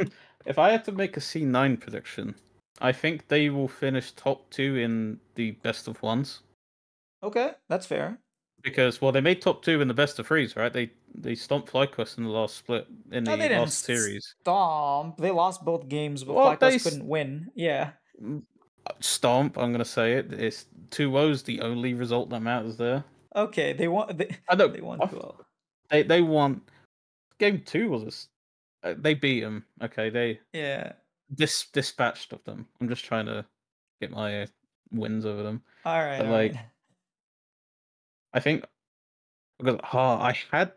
I if I had to make a C9 prediction, I think they will finish top 2 in the best of ones. okay, that's fair. Because they made top 2 in the best of threes, right? They stomped FlyQuest in the last split in No, the they didn't last series. stomp. They lost both games, but Well, FlyQuest couldn't win. Yeah. stomp. I'm gonna say it. It's 2-0's the only result that matters there. Okay, they won. I know. They won 2-0. They won. Game 2 was this. They beat them. Okay, they Yeah. dispatched of them. I'm just trying to get my wins over them. All right. But All right. I think because I had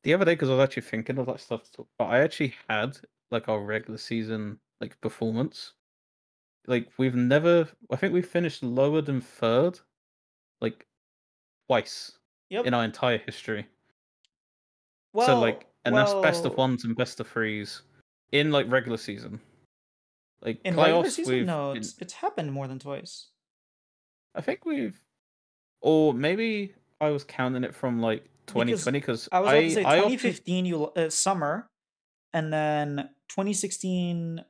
the other day because I was actually thinking of that stuff to talk about. I actually had like our regular season like performance. Like we've never. I think we finished lower than third, like twice in Yep. our entire history. So Well, and that's best of well, ones and best of threes in like regular season. Like in regular playoffs, season, no, it's happened more than twice. I think or maybe I was counting it from like Because 2020 because I was about to I say I often 2015 summer, and then 2016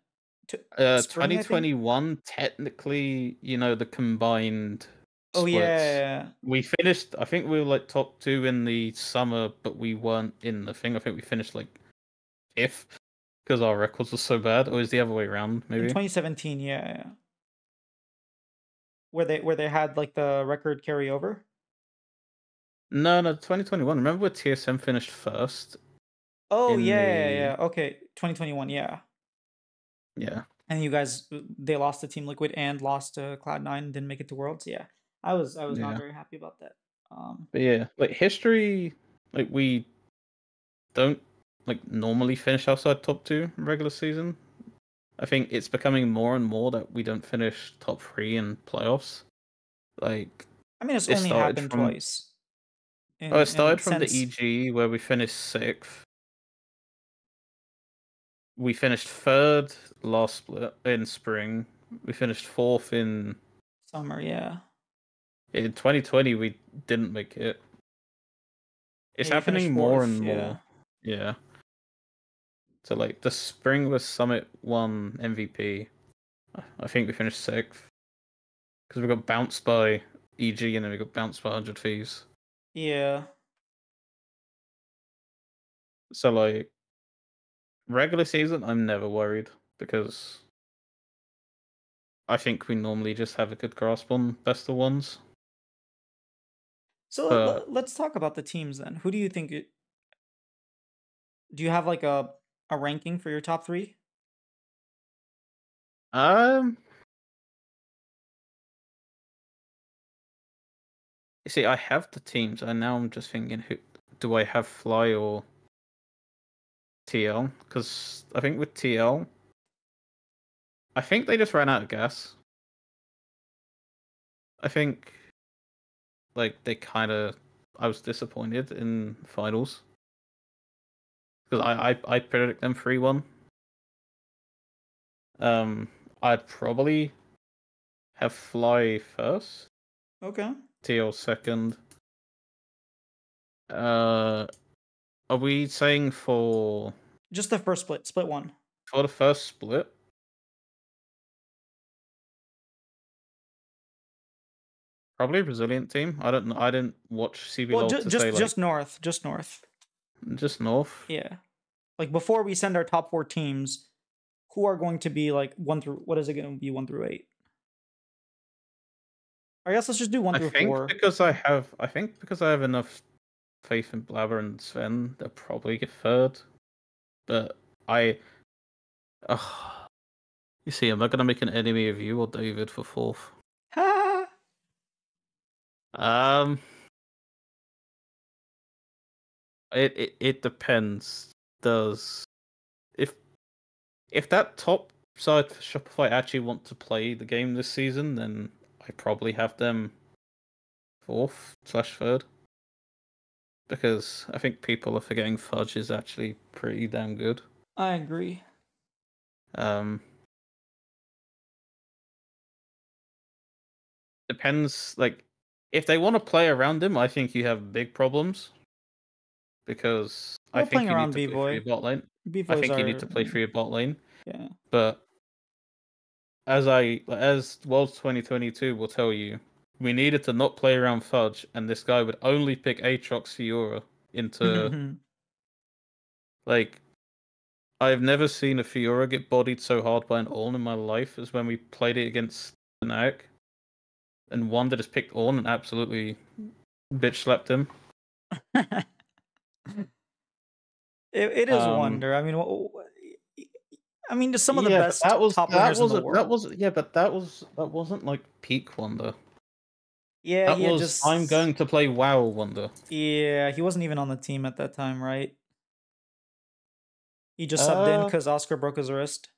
spring, I think. 2021 technically, the combined Oh yeah, yeah, splits. yeah. We finished. I think we were like top 2 in the summer, but we weren't in the thing. I think we finished like fifth because our records were so bad. Or is the other way around? In Maybe. 2017, yeah, yeah. Where they had like the record carryover. No, no, 2021. Remember where TSM finished first Oh in yeah, yeah, the yeah. Okay, 2021, yeah. yeah. And you guys, they lost to Team Liquid and lost to Cloud9, didn't make it to Worlds. Yeah, I was not Yeah. very happy about that. But yeah, like history, like we don't like normally finish outside top 2 in regular season. I think it's becoming more and more that we don't finish top 3 in playoffs. Like I mean, it's it only started happened from twice it in started from the since. EG where we finished 6th. We finished 3rd last split in spring. We finished 4th Summer, yeah. in 2020 we didn't make it. It's Yeah, you finished happening more fourth. and Yeah. more. Yeah. So like the spring was Summit won MVP. I think we finished 6th because we got bounced by EG and then we got bounced by 100 Thieves. Yeah. So like regular season, I'm never worried because I think we normally just have a good grasp on best of ones. So But let's talk about the teams then. Who do you think? Do you have like a ranking for your top three? um, you see, I have the teams, and now I'm just thinking, who do I have? Fly or TL? Because I think with TL, I think they just ran out of gas. I think like they kind of. I was disappointed in finals because I predict them 3-1. I'd probably have Fly first, Okay. TL second. Are we saying Just the first split one. for the first split? Probably a resilient team. I don't know. I didn't watch Well, CBLOL to say like just north, just north. just North. Yeah. Like before we send our top four teams, who are going to be like one through? What is it going to be 1 through 8? I guess let's just do one I through think 4. because I have enough faith in Blabber and Sven, they'll probably get third. But I, you see, am I gonna make an enemy of you or David for fourth? Ha! Um, it depends. Does if if that top side for Shopify actually want to play the game this season, then I probably have them fourth/third. Because I think people are forgetting Fudge is actually pretty damn good. I agree. Depends, like, if they want to play around him, I think you have big problems. Because I We're think playing you need around to play for B-Boy. your bot lane. I B-Boys think you need are, to play for your bot lane. yeah. But as Worlds 2022 will tell you, we needed to not play around Fudge, and this guy would only pick Aatrox Fiora into like I've never seen a Fiora get bodied so hard by an Ornn in my life as when we played it against Fnatic. And one that has picked Ornn and absolutely bitch slapped him. It is Wunder. I mean, just some of the best top winners in the world. That wasn't like peak Wunder. Yeah, That was I'm going to play WoW Wunder. Yeah, he wasn't even on the team at that time, right? He just subbed in because Oscar broke his wrist.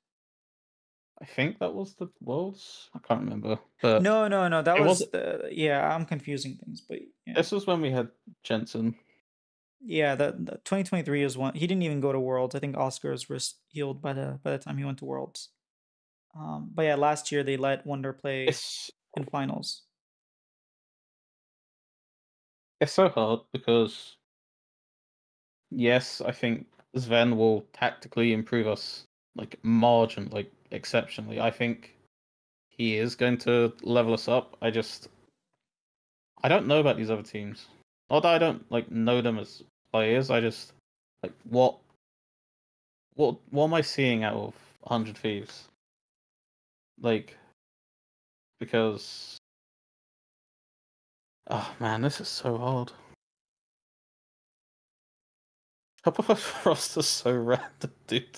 I think that was the Worlds. I can't remember. But no. That was yeah. I'm confusing things, but yeah. This was when we had Jensen. Yeah, the 2023 is one. He didn't even go to Worlds. I think Oscar's wrist healed by the time he went to Worlds. But yeah, last year they let Wunder play in finals. It's so hard because yes, I think Sven will tactically improve us like exceptionally. I think he is going to level us up. I don't know about these other teams. Not that I don't like know them as players. I just like what am I seeing out of 100 Thieves? Like, because oh man, this is so hard. Shopify's roster's so random, dude.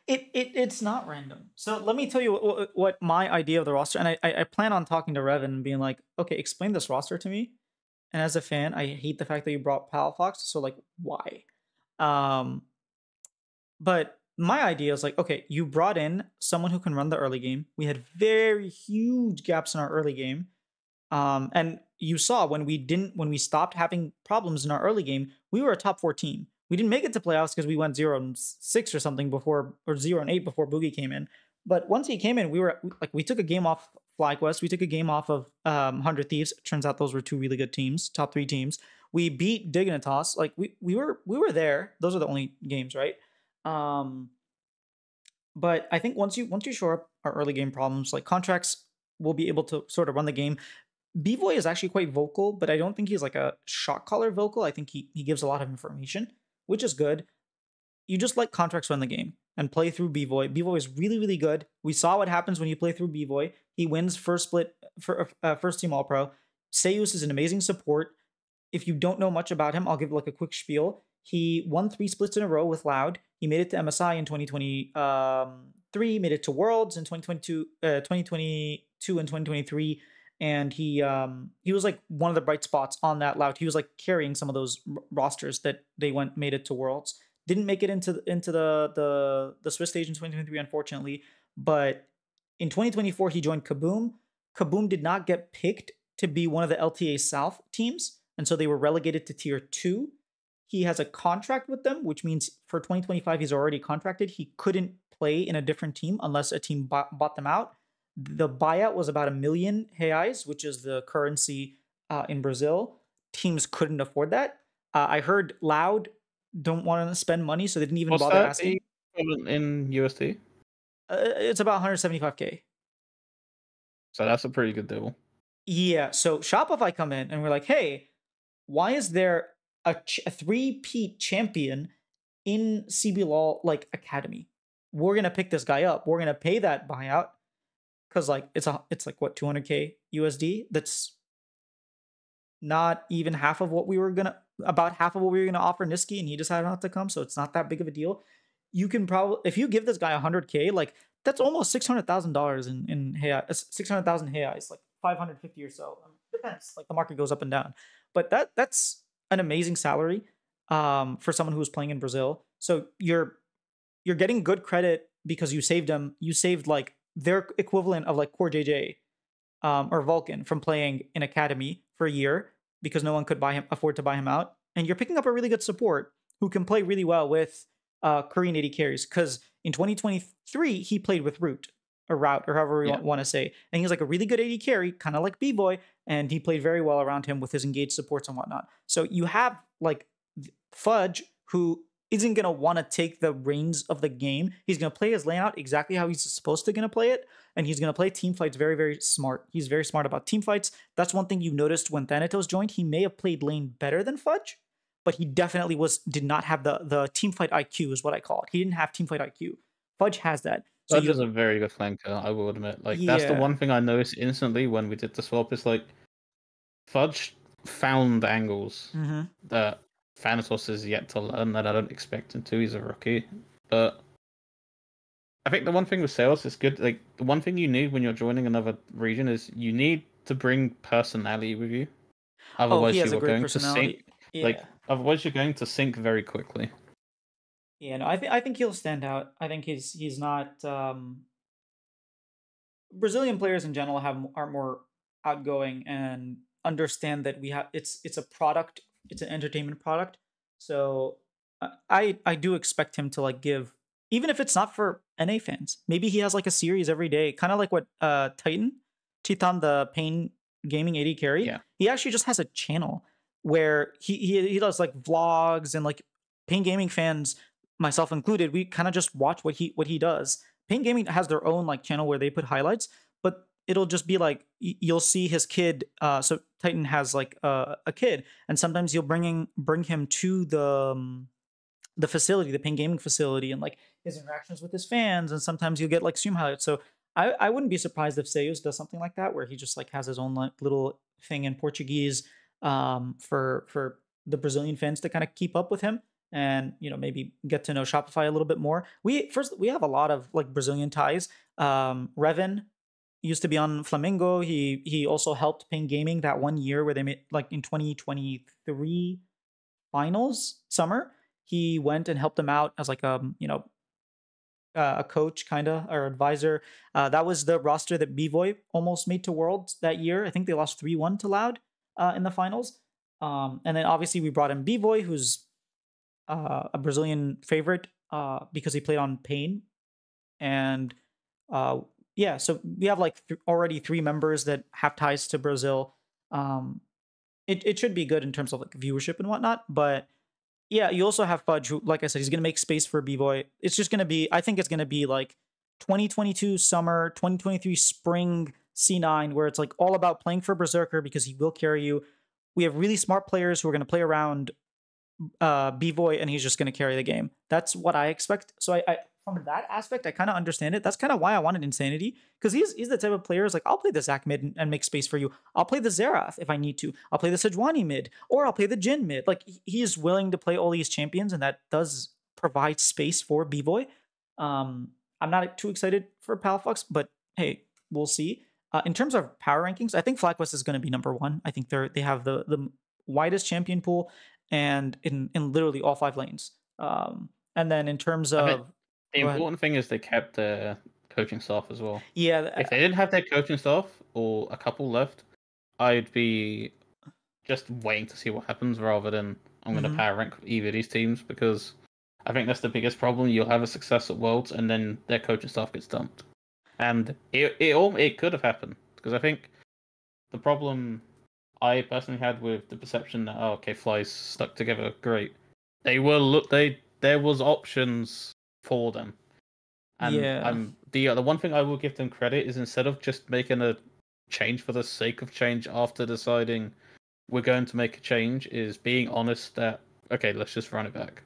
It's not random. So let me tell you what my idea of the roster, and I plan on talking to Revan and being like, okay, explain this roster to me. And as a fan, I hate the fact that you brought Palafox. So like, why? But my idea is like, okay, you brought in someone who can run the early game. We had very huge gaps in our early game. And you saw when we stopped having problems in our early game, we were a top 4 team. We didn't make it to playoffs because we went 0-6 or something before, or 0-8 before Boogie came in. But once he came in, we took a game off FlyQuest. We took a game off of 100 Thieves. Turns out those were 2 really good teams, top 3 teams. We beat Dignitas. Like we were there. Those are the only games, right? But I think once you shore up our early game problems, like Contracts will be able to sort of run the game. B-Boy is actually quite vocal, but I don't think he's like a shot caller vocal. I think he gives a lot of information, which is good. You just let Contracts run the game and play through B-Boy. B-Boy is really, really good. We saw what happens when you play through B-Boy. He wins first split for first team All-Pro. Seus is an amazing support. If you don't know much about him, I'll give like a quick spiel. He won 3 splits in a row with Loud. He made it to MSI in 2023, made it to Worlds in 2022 and 2023. And he was like one of the bright spots on that Loud. He was like carrying some of those rosters that they made it to Worlds. Didn't make it into the Swiss stage in 2023, unfortunately. But in 2024, he joined Kaboom. Kaboom did not get picked to be one of the LTA South teams, and so they were relegated to Tier 2. He has a contract with them, which means for 2025, he's already contracted. He couldn't play in a different team unless a team bought them out. The buyout was about 1 million reais, which is the currency in Brazil. Teams couldn't afford that. I heard Loud don't want to spend money, so they didn't even bother asking. In USD? It's about 175K. So that's a pretty good deal. Yeah, so Shopify come in and we're like, hey, why is there a 3-peat champion in CBLOL like Academy? We're gonna pick this guy up. We're gonna pay that buyout because like it's like what 200K USD. That's not even half of what we were gonna offer Nisqy, and he decided not to come. So it's not that big of a deal. You can probably, if you give this guy 100K, like that's almost $600,000 in 600,000 reais, like 550 or so. Depends. Like the market goes up and down, but that's an amazing salary. for someone who was playing in Brazil. So you're getting good credit because you saved them. You saved like their equivalent of like Core JJ or Vulcan from playing in academy for a year because no one could afford to buy him out, and you're picking up a really good support who can play really well with Korean AD carries. Because in 2023 he played with Route or however we Yeah. want to say, and he's like a really good AD carry, kind of like B-Boy, and he played very well around him with his engaged supports and whatnot. So you have like Fudge who isn't going to want to take the reins of the game. He's going to play his lane out exactly how he's supposed to going to play it. And he's going to play team fights very, very smart. He's very smart about team fights. That's one thing you noticed when Thanatos joined. He may have played lane better than Fudge, but he definitely did not have the team fight IQ is what I call it. He didn't have team fight IQ. Fudge has that. So Fudge is a very good flanker, I will admit. Like that's the yeah. one thing I noticed instantly when we did the swap is like Fudge found angles Mm-hmm. that Thanatos is yet to learn that I don't expect him to. He's a rookie. But I think the one thing with sales is good. Like the one thing you need when you're joining another region is you need to bring personality with you. Oh, he Otherwise, has you a are great going to sink. personality. Like Yeah. otherwise, you're going to sink very quickly. Yeah, no, I think he'll stand out. I think he's not Brazilian players in general are more outgoing and understand that we have it's a product, it's an entertainment product. So I do expect him to like give, even if it's not for NA fans. Maybe he has like a series every day, kind of like what Titan the Pain Gaming 80 carry. Yeah. He actually just has a channel where he does like vlogs, and like Pain Gaming fans, myself included, we kind of just watch what he does. Pain Gaming has their own like channel where they put highlights, but it'll just be like you'll see his kid. So Titan has like a kid, and sometimes you'll bring him to the facility, the Pain Gaming facility, and like his interactions with his fans, and sometimes you'll get like stream highlights. So I wouldn't be surprised if Seus does something like that, where he just like has his own like little thing in Portuguese for the Brazilian fans to kind of keep up with him, and maybe get to know Shopify a little bit more. We have a lot of like Brazilian ties. Revan used to be on Flamengo. He also helped Pain Gaming that one year where they made like in 2023 finals summer. He went and helped them out as like a coach kind of or advisor. That was the roster that Bvoy almost made to Worlds that year. I think they lost 3-1 to Loud in the finals. And then obviously we brought in Bvoy, who's a Brazilian favorite because he played on Pain. And yeah, so we have like already 3 members that have ties to Brazil. It should be good in terms of like viewership and whatnot. But yeah, you also have Fudge, who, like I said, he's going to make space for B-Boy. It's just going to be, I think it's going to be like 2022 summer, 2023 spring C9, where it's like all about playing for Berserker because he will carry you. We have really smart players who are going to play around B-Boy, and he's just going to carry the game. That's what I expect. So I from that aspect, I kind of understand it. That's kind of why I wanted Insanity, because he's the type of player who's like, I'll play the Zac mid and make space for you. I'll play the Xerath if I need to. I'll play the Sejuani mid, or I'll play the Jhin mid. Like he is willing to play all these champions, and that does provide space for B-Boy. I'm not too excited for Palafox, but hey, we'll see. In terms of power rankings, I think FlyQuest is going to be number 1. I think they have the widest champion pool, and in literally all 5 lanes. And then in terms of the important thing is they kept their coaching staff as well. Yeah. If they didn't have their coaching staff or a couple left, I'd be just waiting to see what happens rather than I'm going to power rank either of these teams, because I think that's the biggest problem. You'll have a success at Worlds and then their coaching staff gets dumped. And it could have happened, because I think the problem I personally had with the perception that Fly's stuck together, great. There was options for them, and Yeah. the one thing I will give them credit is, instead of just making a change for the sake of change after deciding we're going to make a change, is being honest that okay, let's just run it back,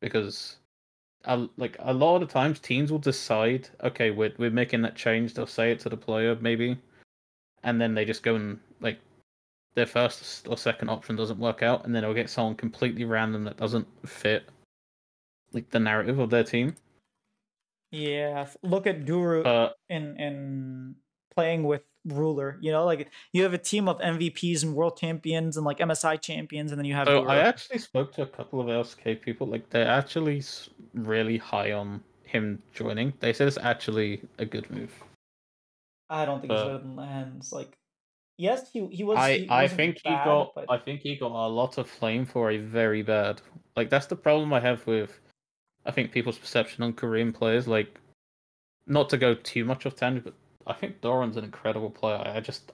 because a lot of the times teams will decide okay, we're making that change. They'll say it to the player maybe, and then they just go and like their first or second option doesn't work out, and then they'll get someone completely random that doesn't fit like the narrative of their team. Yeah. Look at Duru in playing with ruler. You know, like you have a team of MVPs and world champions and like MSI champions, and then you have So I your. actually spoke to a couple of LSK people. Like they're actually really high on him joining. They said it's actually a good move. I don't think he's But better than Lens. Like, yes, I he I wasn't think he bad, got but I think he got a lot of flame for a very bad. Like that's the problem I have with I think people's perception on Korean players. Like not to go too much off tangent, but I think Doran's an incredible player.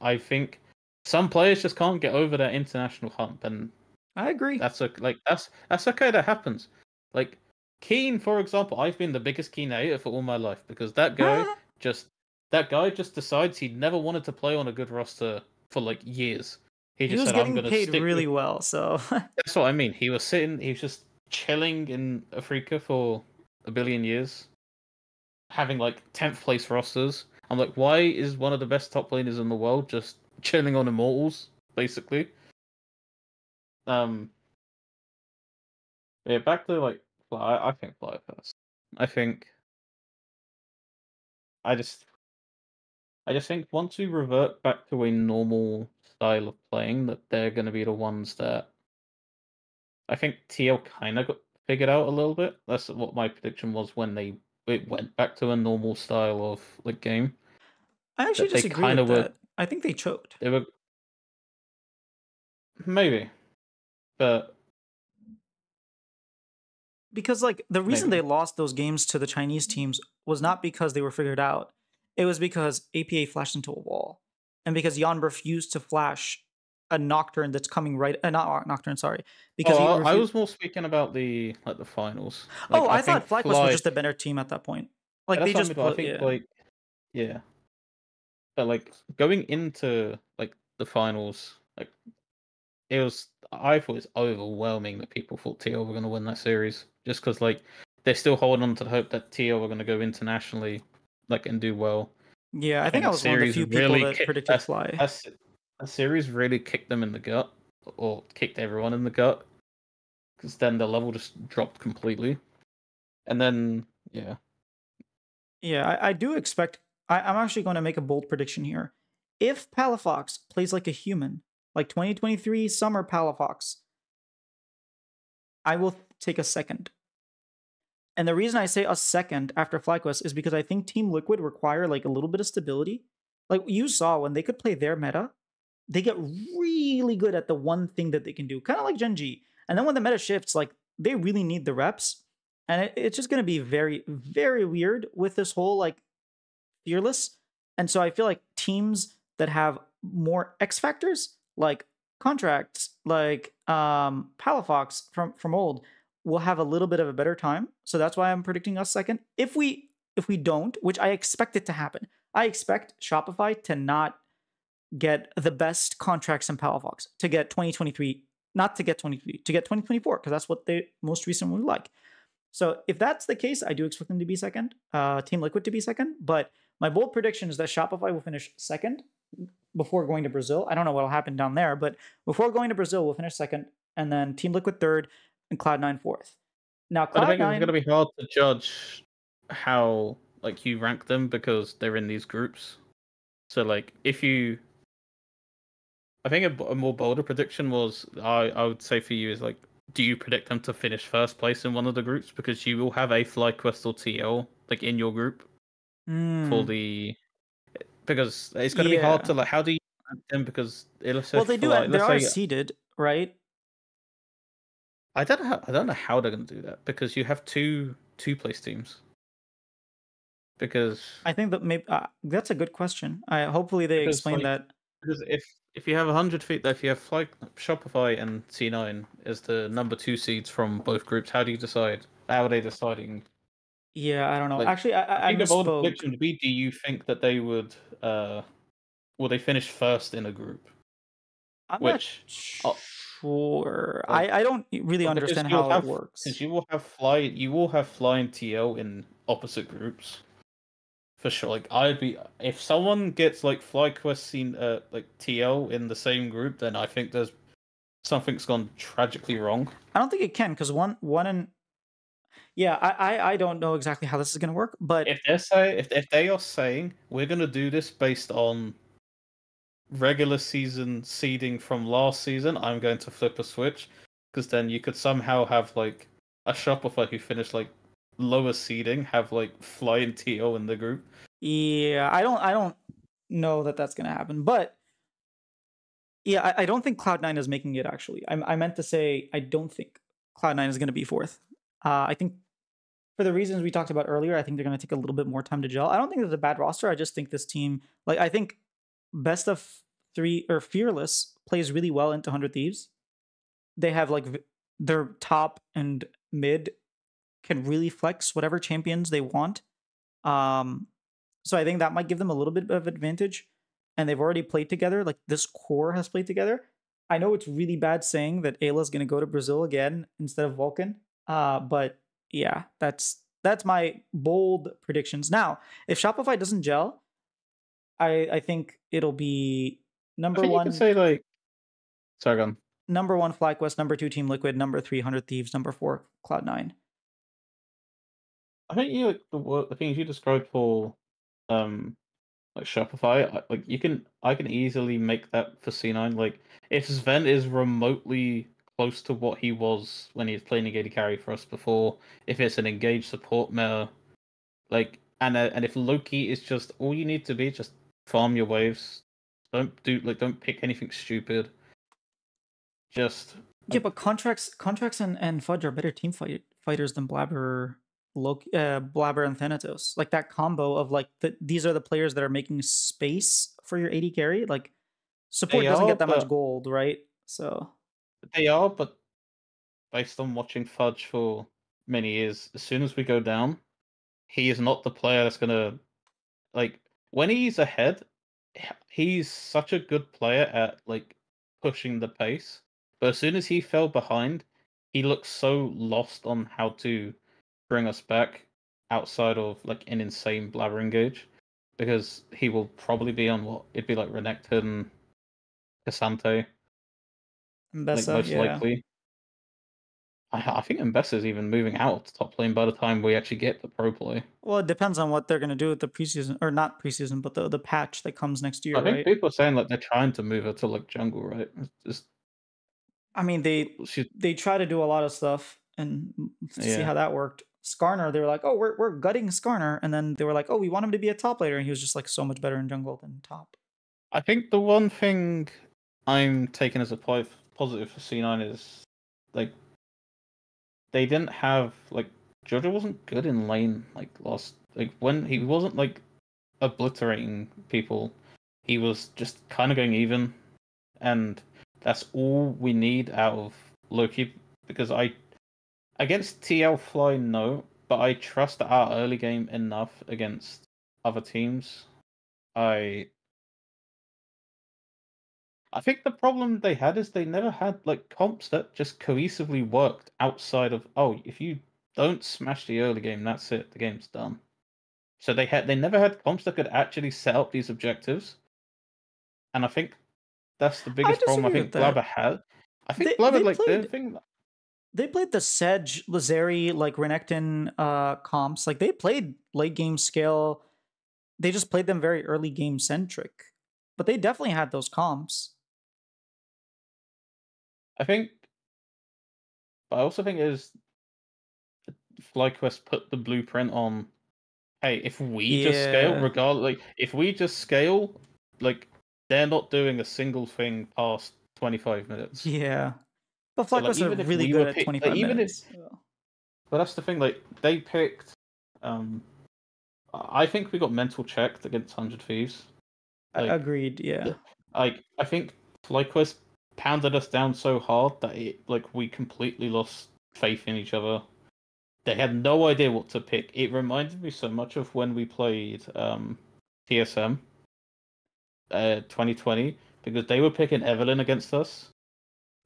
I think some players just can't get over that international hump, and I agree. that's okay. That happens. Like Keane, for example, I've been the biggest Keane hater for all my life because just that guy just decides he never wanted to play on a good roster for like years. He He just was said, "I'm getting gonna paid stick with." really well, so That's what I mean. He was just chilling in Africa for a billion years, having like 10th place rosters. I'm like, why is one of the best top laners in the world just chilling on Immortals, basically? Um, yeah, back to like, I think Fly first. I think I just I just think once we revert back to a normal style of playing, that they're going to be the ones that I think TL kind of got figured out a little bit. That's what my prediction was when it went back to a normal style of like game. I actually That they disagree kind with of were that. I think they choked they were maybe, but because like the reason they maybe. lost those games to the Chinese teams was not because they were figured out. It was because APA flashed into a wall, and because Jan refused to flash a Nocturne that's coming right. Not Nocturne, sorry, because Oh, he I refused. was more speaking about the finals. Oh, Like I I thought think FlyQuest was Fly. just a better team at that point. Like they That's what I just mean. I put think yeah. like yeah, but like going into like the finals, like it was. I thought it was overwhelming that people thought TL were going to win that series, just because like they're still holding on to the hope that TL were going to go internationally, like and do well. Yeah, I I think think I that was one of the series few people really that kicked predicted Fly. that's that series really kicked them in the gut, or kicked everyone in the gut, because then the level just dropped completely. And then yeah, Yeah, I do expect. I'm actually going to make a bold prediction here. If Palafox plays like a human, like 2023 summer Palafox, I will take a second. And the reason I say a second after FlyQuest is because I think Team Liquid require like a little bit of stability. Like you saw when they could play their meta, they get really good at the one thing that they can do, kind of like Gen G. And then when the meta shifts, like they really need the reps. And it's just going to be very, very weird with this whole like fearless. And so I feel like teams that have more X factors, like contracts, like Palafox from old, will have a little bit of a better time. So that's why I'm predicting us second. If we don't, which I expect it to happen, I expect Shopify to not get the best contracts in Palafox, to get 2023, not to get 23, to get 2024, because that's what they most recently like. So if that's the case, I do expect them to be second, Team Liquid to be second. But my bold prediction is that Shopify will finish second before going to Brazil. I don't know what will happen down there, but before going to Brazil, we'll finish second, and then Team Liquid third, and Cloud9 fourth. Now but I think it's going Cloud9, to be hard to judge how like you rank them because they're in these groups. So like if you I think a more bolder prediction was I would say for you is like, do you predict them to finish first place in one of the groups because you will have a FlyQuest or TL like in your group for the because it's going to be hard yeah. to like how do you rank them because let's say Well, they do. Fly They let's are say seeded, right? I don't know how they're going to do that because you have two place teams because I think that maybe that's a good question. I hopefully they explain like that. because if you have 100 feet, if you have Fly, Shopify and C9 as the number two seeds from both groups, how do you decide? How are they deciding? Yeah, I don't know. Like, Actually, I I think the bolder misspoke. prediction would be: do you think that they would, will they finish first in a group? I'm not Which, sure. like, I don't really understand how it because works. you will have Fly and TL in opposite groups for sure. Like, I'd be if someone gets like FlyQuest seen like TL in the same group, then I think there's something's gone tragically wrong. I don't think it can because one and yeah, I don't know exactly how this is gonna work, but If they are saying we're gonna do this based on regular season seeding from last season, I'm going to flip a switch because then you could somehow have like a Shopify who finished like lower seeding have like Fly and TO in the group. Yeah, I don't know that that's gonna happen, but yeah, I don't think Cloud9 is making it actually. I meant to say I don't think Cloud9 is gonna be fourth. I think for the reasons we talked about earlier, I think they're gonna take a little bit more time to gel. I don't think it's a bad roster. I just think this team, like I think Best of Three or Fearless plays really well into 100 Thieves. They have like their top and mid can really flex whatever champions they want. Um, so I think that might give them a little bit of advantage. And they've already played together. Like this core has played together. I know it's really bad saying that Ayla is going to go to Brazil again instead of Vulcan. But yeah, that's my bold predictions. Now, if Shopify doesn't gel, I think it'll be I number think you could one, say like, sorry, go on. number one FlyQuest, number two Team Liquid, number 300 Thieves, number four Cloud9. I think you like the things you described for like Shopify, like I can easily make that for C9. Like if Sven is remotely close to what he was when he was playing AD carry for us before, if it's an engaged support meta, like and if Loki is just all you need to be, just farm your waves. Don't pick anything stupid. Just Yeah, but contracts and Fudge are better fighters than Blabber, Blabber and Thanatos. Like that combo of like these are the players that are making space for your AD carry. Like support they doesn't are, get that much but gold, right? So they are, but based on watching Fudge for many years, as soon as we go down, he is not the player that's gonna like when he's ahead. He's such a good player at like pushing the pace, but as soon as he fell behind, he looked so lost on how to bring us back outside of like an insane blabbering gauge, because he will probably be on what it'd be like Renekton, Cassante, like Mbessa, most yeah. likely. I think Mbessa's even moving out to top lane by the time we actually get the pro play. Well, it depends on what they're gonna do with the preseason, or not preseason, but the patch that comes next year, I think right? people are saying like they're trying to move her to like jungle, right? It's just I mean, she's they try to do a lot of stuff, and to see yeah. how that worked. Skarner, they were like, "Oh, we're gutting Skarner," and then they were like, "Oh, we want him to be a top laner," and he was just like so much better in jungle than top. I think the one thing I'm taking as a positive for C9 is like they didn't have like Jojo wasn't good in lane like last like when he wasn't like obliterating people, he was just kind of going even, and that's all we need out of Loki because I against TL Fly no, but I trust our early game enough against other teams. I I think the problem they had is they never had like comps that just cohesively worked outside of if you don't smash the early game, that's it, the game's done. So they never had comps that could actually set up these objectives, and I think that's the I biggest problem I disagree with think Blabber that. had. I think They Blabber they like the played thing. they played the Sedge, Lazeri, like Renekton comps. Like they played late game scale. They just played them very early game centric. But they definitely had those comps. I think, but I also think is FlyQuest put the blueprint on. Hey, if we just scale, Yeah. regardless, like if we just scale, like they're not doing a single thing past 25 minutes. Yeah. But So like FlyQuest are even if really we good were at picked, like 25 even if, minutes. So. but that's the thing. Like they picked. Um, I think we got mental checked against 100 Thieves. Like, Agreed, yeah. I think FlyQuest pounded us down so hard that we completely lost faith in each other. They had no idea what to pick. It reminded me so much of when we played TSM 2020 because they were picking Evelyn against us,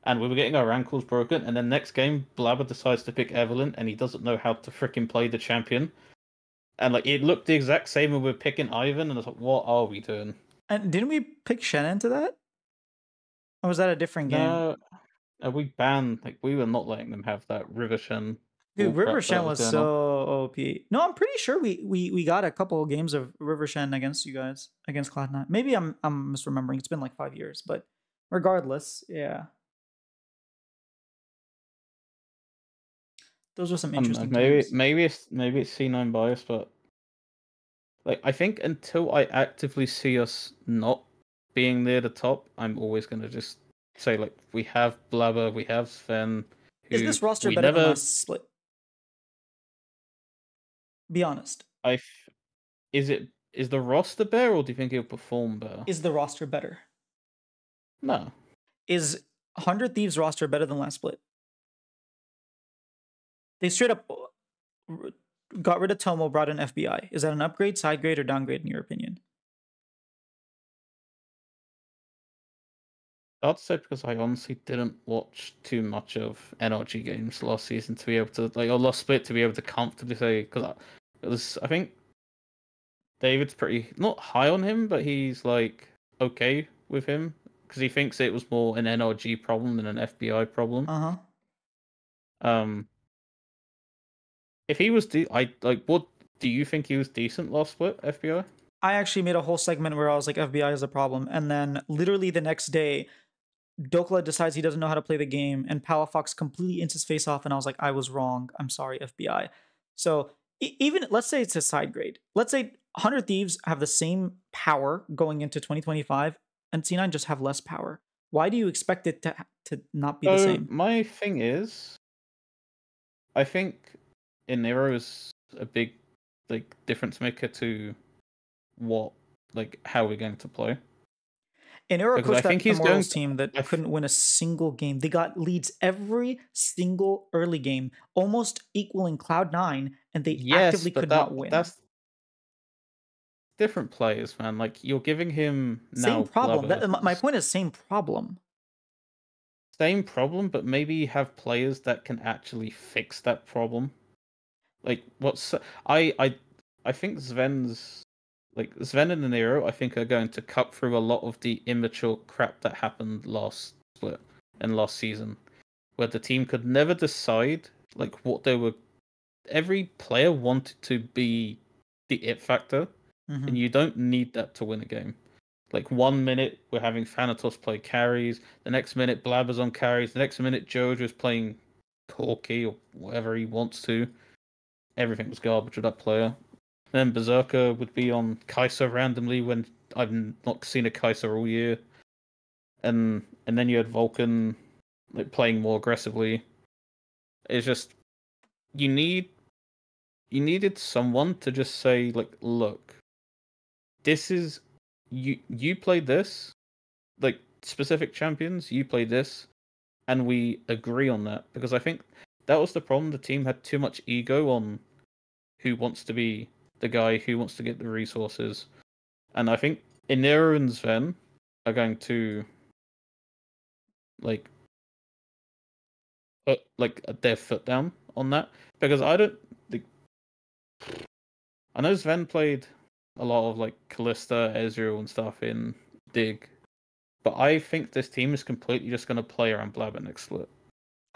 and we were getting our ankles broken. And then next game, Blabber decides to pick Evelyn, and he doesn't know how to freaking play the champion. And like it looked the exact same when we were picking Ivan, and I was like, "What are we doing?" And didn't we pick Shen into that? Or was that a different game? No, we banned we were not letting them have that River Shen. Dude, River bullcrap that Shen was was going so on. OP. No, I'm pretty sure we got a couple of games of River Shen against you guys against Cloud9. Maybe I'm misremembering. It's been like 5 years, but regardless, yeah, those were some I don't know. interesting times. Maybe it's C9 bias, but like I think until I actively see us not being near the top, I'm always gonna just say like we have Blabber, we have Sven, Is who this roster we better than never. last split? Be honest. Is the roster better, or do you think he'll perform better? Is the roster better? No. Is 100 Thieves roster better than last split? They straight up got rid of Tomo, brought in FBI. Is that an upgrade, side grade, or downgrade in your opinion? I'd say because I honestly didn't watch too much of NRG games last season to be able to or last split to be able to comfortably say because I think David's pretty not high on him, but he's like okay with him because he thinks it was more an NRG problem than an FBI problem. Uh huh. If he was what do you think he was decent last split FBI? I actually made a whole segment where I was like, FBI is a problem. And then literally the next day, Dokla decides he doesn't know how to play the game, and Palafox completely ins his face off. And I was like, I was wrong. I'm sorry, FBI. So even let's say it's a side grade. Let's say 100 Thieves have the same power going into 2025, and C9 just have less power. Why do you expect it to not be the So same? my thing is, I think Enero is a big like difference maker to what how we're going to play. And Era Because I coached that think he's going Immortals to. team that couldn't win a single game. They got leads every single early game, almost equaling Cloud9, and they Yes, actively but could not win. that's different players, man. Like you're giving him Same now problem. Blubber. My point is same problem. Same problem, but maybe you have players that can actually fix that problem. Like what's I think Sven and Nero I think are going to cut through a lot of the immature crap that happened last split and last season, where the team could never decide what they were. Every player wanted to be the it factor, and you don't need that to win a game. Like 1 minute we're having Thanatos play carries, the next minute Blabber's on carries, the next minute Jojo's playing Corky or whatever he wants to. Everything was garbage with that player. Then Berserker would be on Kai'Sa randomly when I've not seen a Kai'Sa all year. And then you had Vulcan playing more aggressively. It's just you needed someone to just say look, this is you play this, specific champions, you play this, and we agree on that. Because I think that was the problem. The team had too much ego on who wants to be the guy, who wants to get the resources. And I think Inero and Sven are going to put their foot down on that. Because I know Sven played a lot of Kalista, Ezreal and stuff in Dig. But I think this team is completely just gonna play around Blabber next split.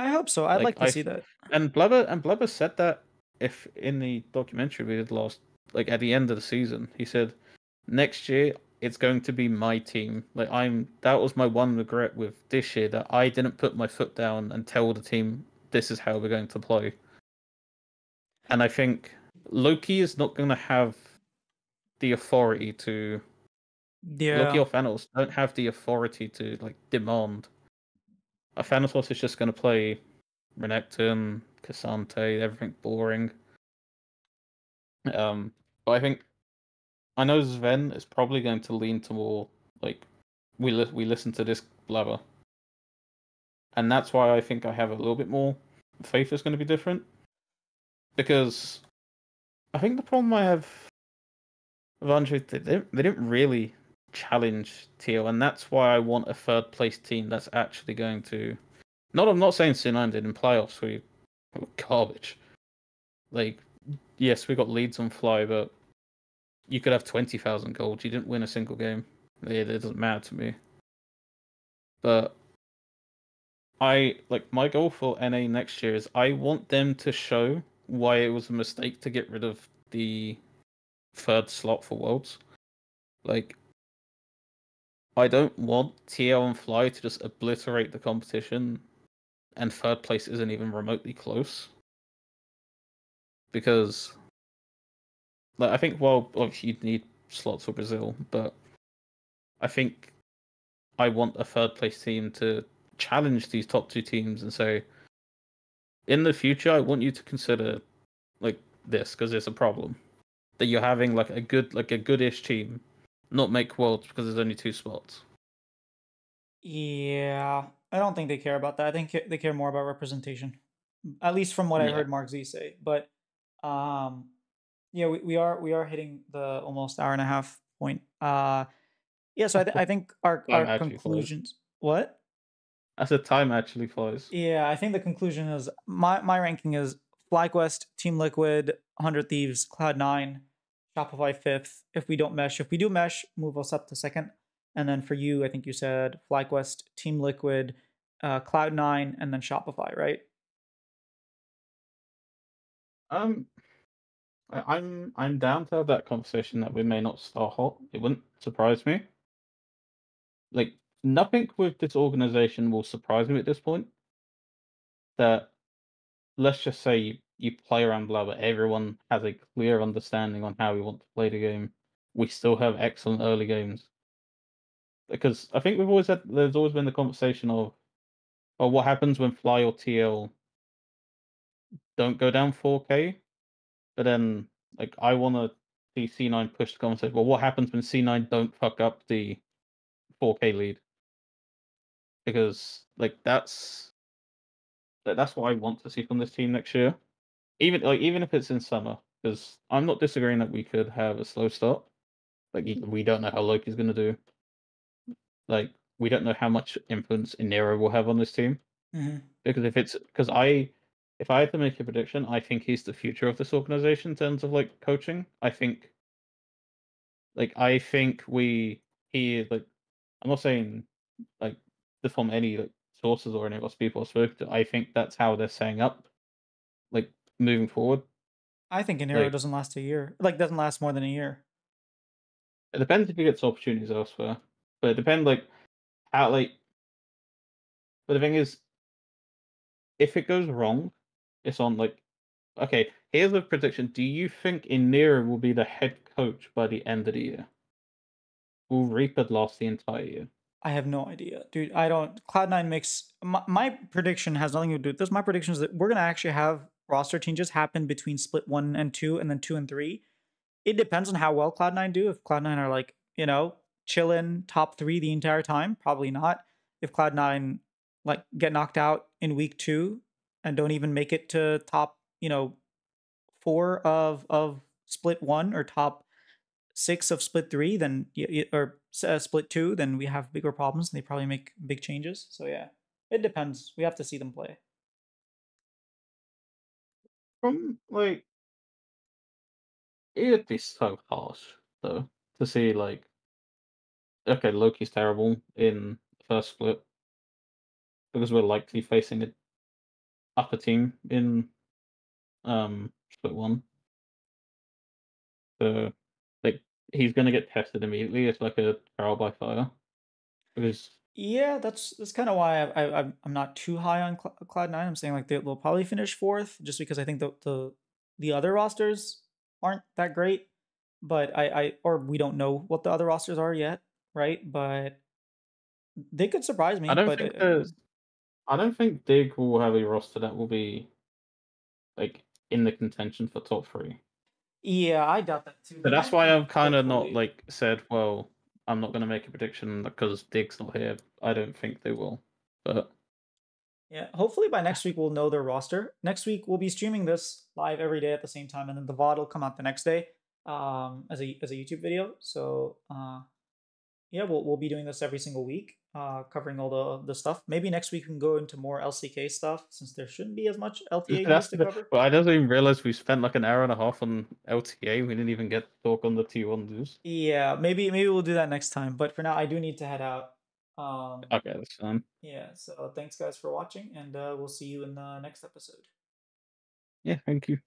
I hope so. I'd like to see that. And Blabber said that if in the documentary we did last at the end of the season, he said next year it's going to be my team. That was my one regret with this year, that I didn't put my foot down and tell the team this is how we're going to play. And I think Loki is not gonna have the authority to Loki or Thanos don't have the authority to demand. Thanatos is just going to play Renekton, Cassante, everything boring. But I think I know Sven is probably going to lean to more we listen to this Blabber, and that's why I think I have a little bit more faith is going to be different. Because I think the problem I have with Andre, they didn't really challenge Teal, and that's why I want a third place team that's actually going to. I'm not saying C9 did in playoffs. We were garbage. Yes, we got leads on Fly, but you could have 20,000 gold. You didn't win a single game. It doesn't matter to me. But I like my goal for NA next year is I want them to show why it was a mistake to get rid of the third slot for Worlds. Like, I don't want TL and Fly to just obliterate the competition, and third place isn't even remotely close. Because, like, I think, well, obviously you'd need slots for Brazil, but I think I want a third place team to challenge these top two teams and say, in the future, I want you to consider like this because it's a problem that you're having like a goodish team not make worlds because there's only two spots. Yeah, I don't think they care about that. I think they care more about representation, at least from what I Yeah, heard Mark Z say. But um, yeah, we are hitting the almost hour and a half point. Yeah, so I think our time actually flies. conclusions. What? I said time actually flies. Yeah, I think the conclusion is my ranking is FlyQuest, Team Liquid, 100 Thieves, Cloud9, Shopify fifth. If we don't mesh, if we do mesh, move us up to second. And then for you, I think you said FlyQuest, Team Liquid, Cloud9, and then Shopify, right? Um, I'm down to have that conversation that we may not start hot. It wouldn't surprise me. Like nothing with this organization will surprise me at this point. That let's just say you play around blah, but everyone has a clear understanding on how we want to play the game. We still have excellent early games because I think there's always been the conversation of, oh, what happens when Fly or TL don't go down 4K? But then, like, I want to see C9 push the conversation. Well, what happens when C9 don't fuck up the 4K lead? Because that's what I want to see from this team next year. Even if it's in summer, because I'm not disagreeing that we could have a slow start. Like we don't know how Loki's going to do. Like we don't know how much influence Inero will have on this team. Mm-hmm. Because if I had to make a prediction, I think he's the future of this organization in terms of like coaching. I think he like I'm not saying like this from any like sources or any of us people I've spoken to. I think that's how they're setting up like moving forward. I think Inero Like doesn't last a year. Like doesn't last more than a year. it depends if he gets opportunities elsewhere, but it depends like how like. But the thing is, if it goes wrong, it's on like okay. Here's a prediction: do you think Inera will be the head coach by the end of the year? Will Reaper last the entire year? I have no idea, dude. I don't. Cloud9 makes my prediction has nothing to do with this. My prediction is that we're gonna actually have roster changes happen between split 1 and 2, and then 2 and 3. It depends on how well Cloud9 do. If Cloud9 are like chilling top 3 the entire time, probably not. If Cloud9 like get knocked out in week 2 and don't even make it to top 4 of split 1 or top 6 of split 3, then or split 2, then we have bigger problems and they probably make big changes. So yeah, it depends. We have to see them play. From like it'd be so harsh though to see like okay, Loki's terrible in the first split because we're likely facing an upper team in split one. So like he's gonna get tested immediately. It's like a trial by fire because Yeah, that's kind of why I'm not too high on Cloud9. I'm saying like they'll probably finish fourth, just because I think the other rosters aren't that great. But I or we don't know what the other rosters are yet, right? But they could surprise I me. don't But think there's I don't think Dig will have a roster that will be like in the contention for top three. yeah, I doubt that too. So They that's might why finish I've kind of not hopefully. like said, well, I'm not going to make a prediction because Dig's not here. I don't think they will, but Yeah, hopefully by next week we'll know their roster. Next week we'll be streaming this live every day at the same time, and then the VOD will come out the next day, as a YouTube video. So yeah, we'll be doing this every single week, covering all the stuff. Maybe next week we can go into more LCK stuff since there shouldn't be as much LTA news that's to the. cover. Well, I didn't even realize we spent like an hour and a half on LTA. We didn't even get to talk on the T1 news. Yeah, maybe we'll do that next time. But for now, I do need to head out. Okay, that's fine. Yeah, so thanks guys for watching, and we'll see you in the next episode. Yeah, thank you.